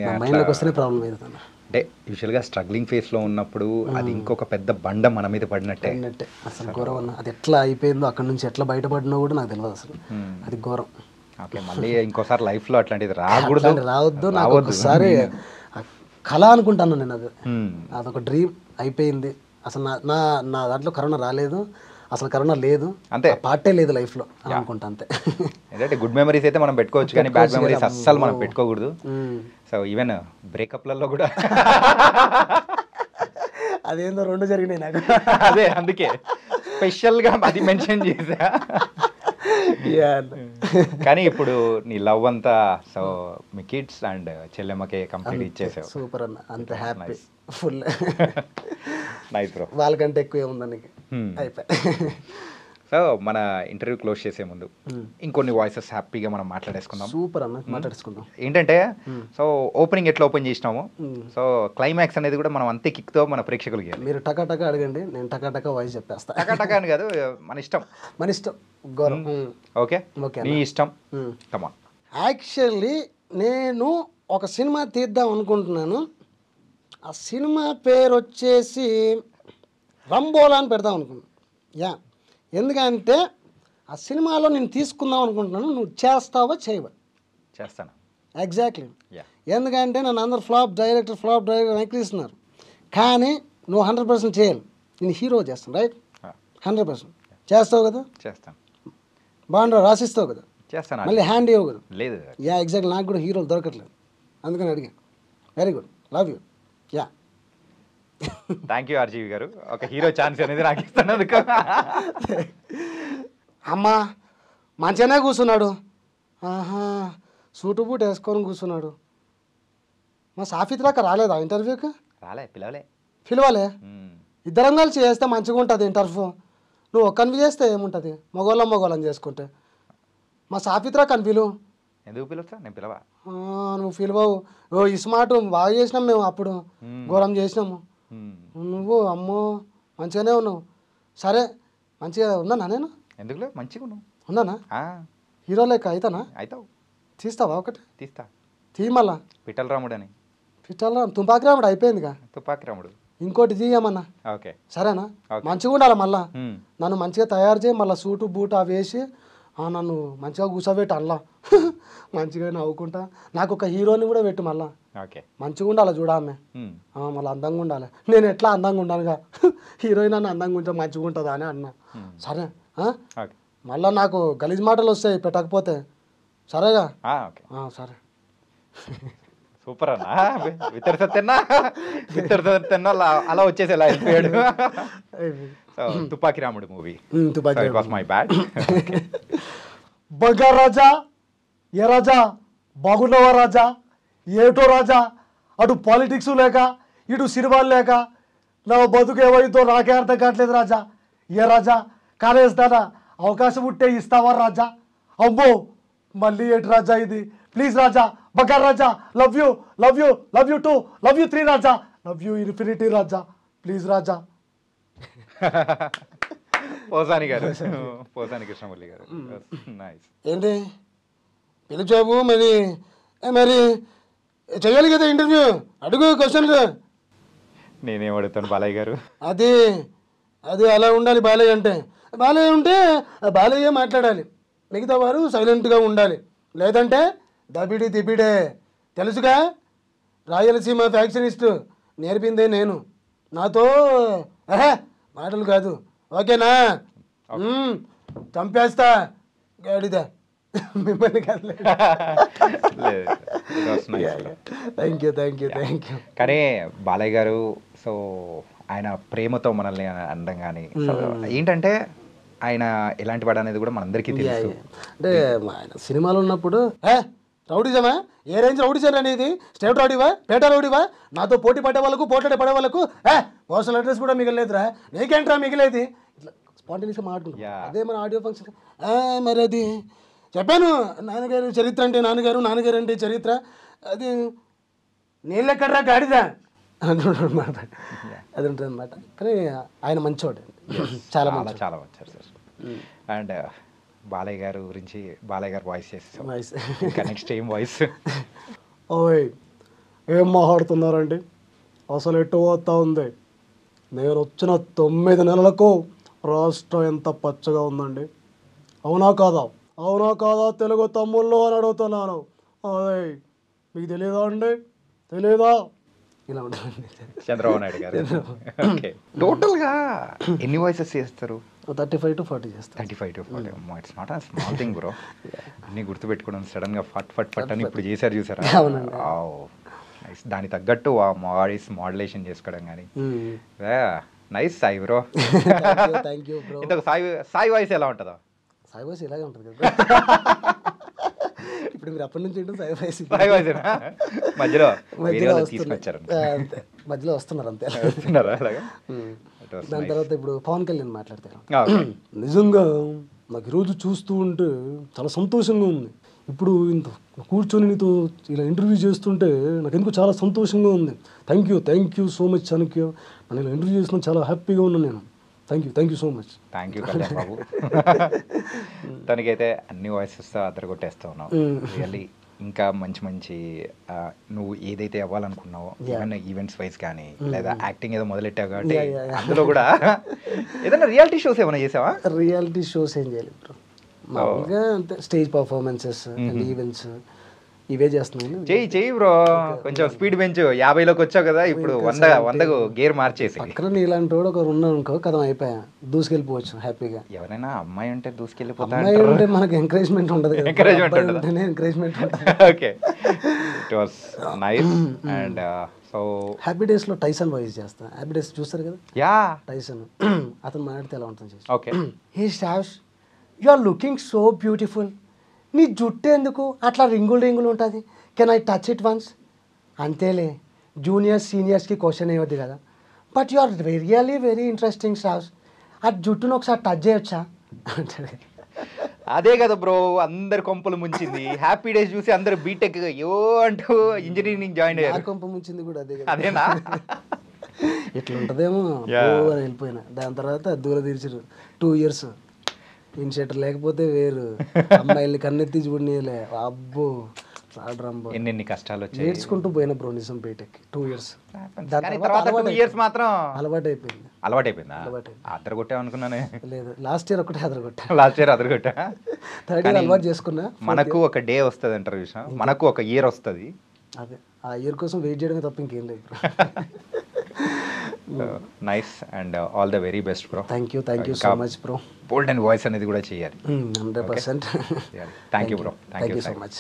నా మైండ్లోకి వస్తేనే ప్రాబ్లం అవుతుంది. అంటే యూజువల్గా స్ట్రగ్లింగ్ ఫేస్లో ఉన్నప్పుడు అది ఇంకొక పెద్ద బండ మన మీద పడినట్టే అసలు ఘోరం అన్న. అది ఎట్లా అయిపోయిందో, అక్కడ నుంచి ఎట్లా బయటపడినో కూడా నాకు తెలియదు అసలు, అది ఘోరం. ఓకే. మళ్ళీ ఇంకోసారి లైఫ్లో అట్లాంటిది రావద్దు. నాకు ఒకసారి కళ అనుకుంటాను నేను, అదొక డ్రీమ్ అయిపోయింది. అసలు నా దాంట్లో కరోనా రాలేదు, అసలు కరోనా లేదు, అంతే, పార్టే లేదు లైఫ్లో అనుకుంటా, అంతే. ఏంటంటే గుడ్ మెమరీస్ అయితే మనం పెట్టుకోవచ్చు, కానీ బ్యాడ్ మెమరీస్ అస్సలు మనం పెట్టుకోకూడదు. సో ఈవెన్ బ్రేకప్లలో కూడా అదేందో 2 జరిగినాయి నాకు. అదే అందుకే స్పెషల్గా అది మెన్షన్ చేసా. కానీ ఇప్పుడు నీ లవ్ అంతా సో మీ కిడ్స్ అండ్ చెల్లెమ్మకే కంప్లీట్ ఇచ్చేసావు. సూపర్ అన్న, అంత హ్యాపీ, ఫుల్ నైస్ బ్రో. వాళ్ళకంటే ఎక్కువ ఉందని అయిపోయి. సో మన ఇంటర్వ్యూ క్లోజ్ చేసే ముందు ఇంకొన్ని వాయిసెస్ హ్యాపీగా మనం మాట్లాడేసుకుందాం. సూపర్ అన్న, మాట్లాడేసుకుందాం. ఏంటంటే సో ఓపెనింగ్ ఎట్లా ఓపెన్ చేసినాము, సో క్లైమాక్స్ అనేది కూడా మనం అంతే కిక్తో మన ప్రేక్షకులకి. మీరు టకా అడగండి, నేను టకా వాయిస్ చెప్పేస్తా. టకా అని కాదు, మన ఇష్టం. గౌరవం. ఓకే, నీ ఇష్టం. కమాన్. యాక్చువల్లీ నేను ఒక సినిమా తీద్దాం అనుకుంటున్నాను. ఆ సినిమా పేరు వచ్చేసి రంబోలా అని పెడదాం అనుకున్నాను. ఎందుకంటే ఆ సినిమాలో నేను తీసుకుందాం అనుకుంటున్నాను. నువ్వు చేస్తావా చేయవా? చేస్తాను. ఎగ్జాక్ట్లీ. ఎందుకంటే నన్ను అందరు ఫ్లాప్ డైరెక్టర్ అంగీకరిస్తున్నారు, కానీ నువ్వు 100% చేయాలి. నేను హీరో చేస్తాను, రైట్? 100% చేస్తావు కదా? చేస్తాను. బాగుండవు, రాసిస్తావు కదా? చేస్తాను. మళ్ళీ హ్యాండ్ ఇవ్వవు కదా? లేదు. ఎగ్జాక్ట్లీ. నాకు కూడా హీరోలు దొరకట్లేదు, అందుకని అడిగాను. Very good, love you. Thank you RGV గారు, ఒక హీరో ఛాన్స్ అనేది నాకు ఇస్తున్నందుకు. అమ్మా మంచిగానే కూర్చున్నాడు, సూటు బూట్ వేసుకొని కూర్చున్నాడు. మా సాఫిత్ దాకా రాలేదా ఇంటర్వ్యూకి? పిలవాలే. ఇద్దరం కలిసి చేస్తే మంచిగా ఉంటుంది ఇంటర్వ్యూ. నువ్వు ఒక్కనివి చేస్తే ఏముంటుంది, మగోళ్ళని చేసుకుంటే. మా సాఫిత్ రా కనిపిలు. ఎందుకు పిలుస్తా, నేను పిలవా. నువ్వు పిలవవు. ఈ స్మార్ట్ బాగా చేసినాం మేము, అప్పుడు ఘోరం చేసినాము. నువ్వు అమ్మో మంచిగానే ఉన్నావు. సరే మంచిగా ఉన్నానా నేను? ఎందుకులే, మంచిగా ఉన్నానా? హీరో లెక్క అవుతానా? అవుతావు. తీస్తావా ఒకటి? తీస్తా. తీ మళ్ళా. పిట్టల రాముడు అని. తుపాకి రాముడు అయిపోయిందిగా. తుపాకి రాముడు ఇంకోటి తీయమన్నా. ఓకే, సరేనా? మంచిగా ఉండాలి. మళ్ళా నన్ను మంచిగా తయారు చేయి, మళ్ళీ సూటు బూట్ అవి వేసి నన్ను మంచిగా కూర్చోబెట్టి అల్లా మంచిగా నవ్వుకుంటా. నాకు ఒక హీరోని కూడా పెట్టు మళ్ళా. మంచిగా ఉండాలి చూడామె, మళ్ళీ అందంగా ఉండాలి. నేను ఎట్లా అందంగా ఉండాలిగా, హీరోయిన్ అని అందంగా ఉంటే మంచిగా ఉంటుందా అని అన్నా. సరే మళ్ళీ నాకు గలీజ్ మాటలు వస్తాయి పెట్టకపోతే. సరేగా? సరే. సూపర్ అన్నా. వితర్ సత్యన్నా అలా వచ్చేసి వెళ్ళిపోయాడు. తుపాకి రాముడు మూవీ. My bad. బంగారు రాజా, ఏ రాజా బాగున్నావా రాజా? ఏటో రాజా, అటు పాలిటిక్స్ లేక ఇటు సినిమాలు లేక నా బతుకు ఏమైందో నాకే అర్థం కావట్లేదు రాజా. ఏ రాజా కాలేస్తానా, అవకాశం ఉంటే ఇస్తావా రాజా? అమ్మో మళ్ళీ ఏంటి రాజా ఇది? ప్లీజ్ రాజా, బంగారు Raja, love you 2, love you 3 Raja, love you infinity Raja, please Raja. Posani Krishnamurthy గారు. నైస్. ఏంటి పిలిచావు? మరి చెయ్యాలి కదా ఇంటర్వ్యూ. అడుగు క్వశ్చన్స్. నేనేం అడుగుతాను బాలయ్య గారు? అది అలా ఉండాలి. బాలయ్య అంటే బాలయ్య ఉంటే బాలయ్య మాట్లాడాలి, మిగతా వారు సైలెంట్గా ఉండాలి. లేదంటే దిబిడే. తెలుసుగా, రాయలసీమ ఫ్యాక్షనిస్టు నేర్పిందే నేను. నాతో మాటలు కాదు, ఓకేనా చంపేస్తా గాడిదా మిమ్మల్ని థ్యాంక్ యూ కానీ బాలయ్య గారు సో ఆయన ప్రేమతో మనల్ని అనడం కానీ సో ఏంటంటే ఆయన ఎలాంటి వాడు అనేది కూడా మనందరికీ తెలుసు. అంటే ఆయన సినిమాలో ఉన్నప్పుడు రౌడీజమా ఏ రేంజ్ రౌడీజం అనేది స్టేట్ రౌడీవా పేట రౌడీవా నాతో పోటీ పడే వాళ్ళకు పోట్లాడే పడే వాళ్ళకు పోస్టల్ అడ్రస్ కూడా మిగలేదురా నీకేంట్రా మిగిలేది ఇట్లా స్పాంటేనియస్గా మాట్లాడుకుంటాం. అదే మన ఆడియో ఫంక్షన్ మరి అది చెప్పాను నాన్నగారు చరిత్ర అంటే నాన్నగారు అంటే చరిత్ర అది నీళ్ళెక్కడరా గాడిదా అంటున్నమాట అది ఉంటుంది అనమాట. కానీ ఆయన మంచివాడు చాలా చాలా వచ్చారు సార్. అండ్ బాలయ్య గారు గురించి బాలయ్య గారు వాయిస్ చేస్తాం నెక్స్ట్ ఏం వాయిస్ ఓయ్ ఏం మాట్లాడుతున్నారండి అసలు ఎటు పోతా ఉంది నేను వచ్చిన 9 నెలలకు రాష్ట్రం ఎంత పచ్చగా ఉందండి అవునా కాదా తెలుగు తమ్ముళ్ళు అని అడుగుతున్నాను. అదే మీకు తెలియదా అండి తెలీదా ఇలా ఉంటుంది. చంద్రబాబు నాయుడు గారు టోటల్గా ఎన్ని వాయిసెస్ చేస్తారు? 35 to 40 చేస్తారు. 35 to 40 it's not a small thing bro. అన్నీ గుర్తుపెట్టుకోవడం సడన్గా ఫట్ అని ఇప్పుడు చేశారు చూసారా? నైస్. దాని తగ్గట్టు వాయిస్ మోడ్యులేషన్ చేసుకోవడం కానీ nice Sai bro. Thank you bro. ఇంత సాయి వాయిస్ ఎలా ఉంటుందో? సాయి వాయిస్ ఇలాగే ఉంటుంది కదా. ఇప్పుడు మీరు అప్పటి నుంచి ఏంటో సాయి వాయిస్ మధ్యలో తీసుకొచ్చారు అంతే మధ్యలో వస్తున్నారు అంతే. దాని తర్వాత ఇప్పుడు పవన్ కళ్యాణ్ మాట్లాడతారు. నిజంగా నాకు ఈరోజు చూస్తూ ఉంటే చాలా సంతోషంగా ఉంది. ఇప్పుడు ఇంత కూర్చొని నీతో ఇలా ఇంటర్వ్యూ చేస్తుంటే నాకు ఎందుకు చాలా సంతోషంగా ఉంది. Thank you so much Chanakya. నన్ను ఇలా ఇంటర్వ్యూ చేసిన చాలా హ్యాపీగా ఉన్నాను నేను. Thank you so much. Thank you Kalyan Babu. తనకైతే అన్ని వాయిసెస్ అద్దరు కొట్టేస్తూ ఉన్నావు రియల్లీ. ఇంకా మంచి నువ్వు ఏదైతే అవ్వాలనుకున్నావో ఏమైనా ఈవెంట్స్ వైజ్ కానీ లేదా యాక్టింగ్ ఏదో మొదలెట్టావు కాబట్టి అందులో కూడా ఏదైనా రియాలిటీ షోస్ ఏమైనా చేసావా? రియాలిటీ షోస్ ఏం చేయలేదు బ్రో. మామూలుగా అంతే స్టేజ్ పర్ఫార్మెన్సెస్ అండ్ ఈవెంట్స్ ఇవే చేస్తున్నాను. చెయ్యి బ్రో. కొంచెం స్పీడ్ పెంచు. 50లోకి వచ్చావు కదా ఇప్పుడు 100కు గేర్ మార్చేసి. పక్కన నీలాంటి వాడు ఒకరు ఉన్నాను అనుకో కథం అయిపోయా దూసుకెళ్ళిపోవచ్చు హ్యాపీగా. ఎవరైనా అమ్మాయి ఉంటే దూసుకెళ్ళిపోతా. అమ్మాయి ఉంటే మనకు ఎంకరేజ్మెంట్ ఉండదు. Encouragement okay it was nice. And so happy days లో టైసన్ వాయిస్ చేస్తా. హ్యాపీ డేస్ చూస్తారు కదా? యా టైసన్ అతను మాట్లాడితే ఎలా ఉంటుంది చేసి. Okay hey stash you are looking so beautiful. నీ జుట్టు ఎందుకు అట్లా రింగులు ఉంటుంది? Can I touch it once? అంతేలే జూనియర్స్ సీనియర్స్కి క్వశ్చన్ అయ్యొద్దు కదా. But you are very interesting stash. ఆ జుట్టును ఒకసారి టచ్ చేయొచ్చా అంటాడు. అదే కదా బ్రో అందరు కొంపలు ముంచింది. హ్యాపీ డేస్ చూసి అందరు బీటెక్ అయ్యో అంటూ ఇంజనీరింగ్ జాయిన్ అయ్యారు. కొంప ముంచింది కూడా అదే. అదేనా? ఇట్లా ఉంటుందేమో వెళ్ళిపోయినా. దాని తర్వాత దూరం తీర్చారు 2 years ఇన్షియేటర్ లేకపోతే వేరు. అమ్మాయిల్ని కన్నెత్తి చూడనీయలే. అబ్బో ఎన్ని కష్టాలు వచ్చాయి. నేర్చుకుంటూ పోయిన బ్రో నిజం బీటెక్ 2 years. తర్వాత 2 years మాత్రం అలవాటు అయిపోయింది. అద్దరు కొట్టామనుకున్నానే. లేదు లాస్ట్ ఇయర్ ఒకటే అదరగొట్టా. థర్డ్ ఇయర్ అలవాటు చేసుకున్నా. మనకు ఒక డే వస్తుంది అంటారు విషయం. మనకు ఒక ఇయర్ వస్తుంది. అదే ఆ ఇయర్ కోసం వెయిట్ చేయడమే తప్ప ఇంకేం లేదు. Nice and all the very best bro. Thank you so much bro. Bold and voice అనేది కూడా చేయాలి 100%. Thank you bro. Thank you so much.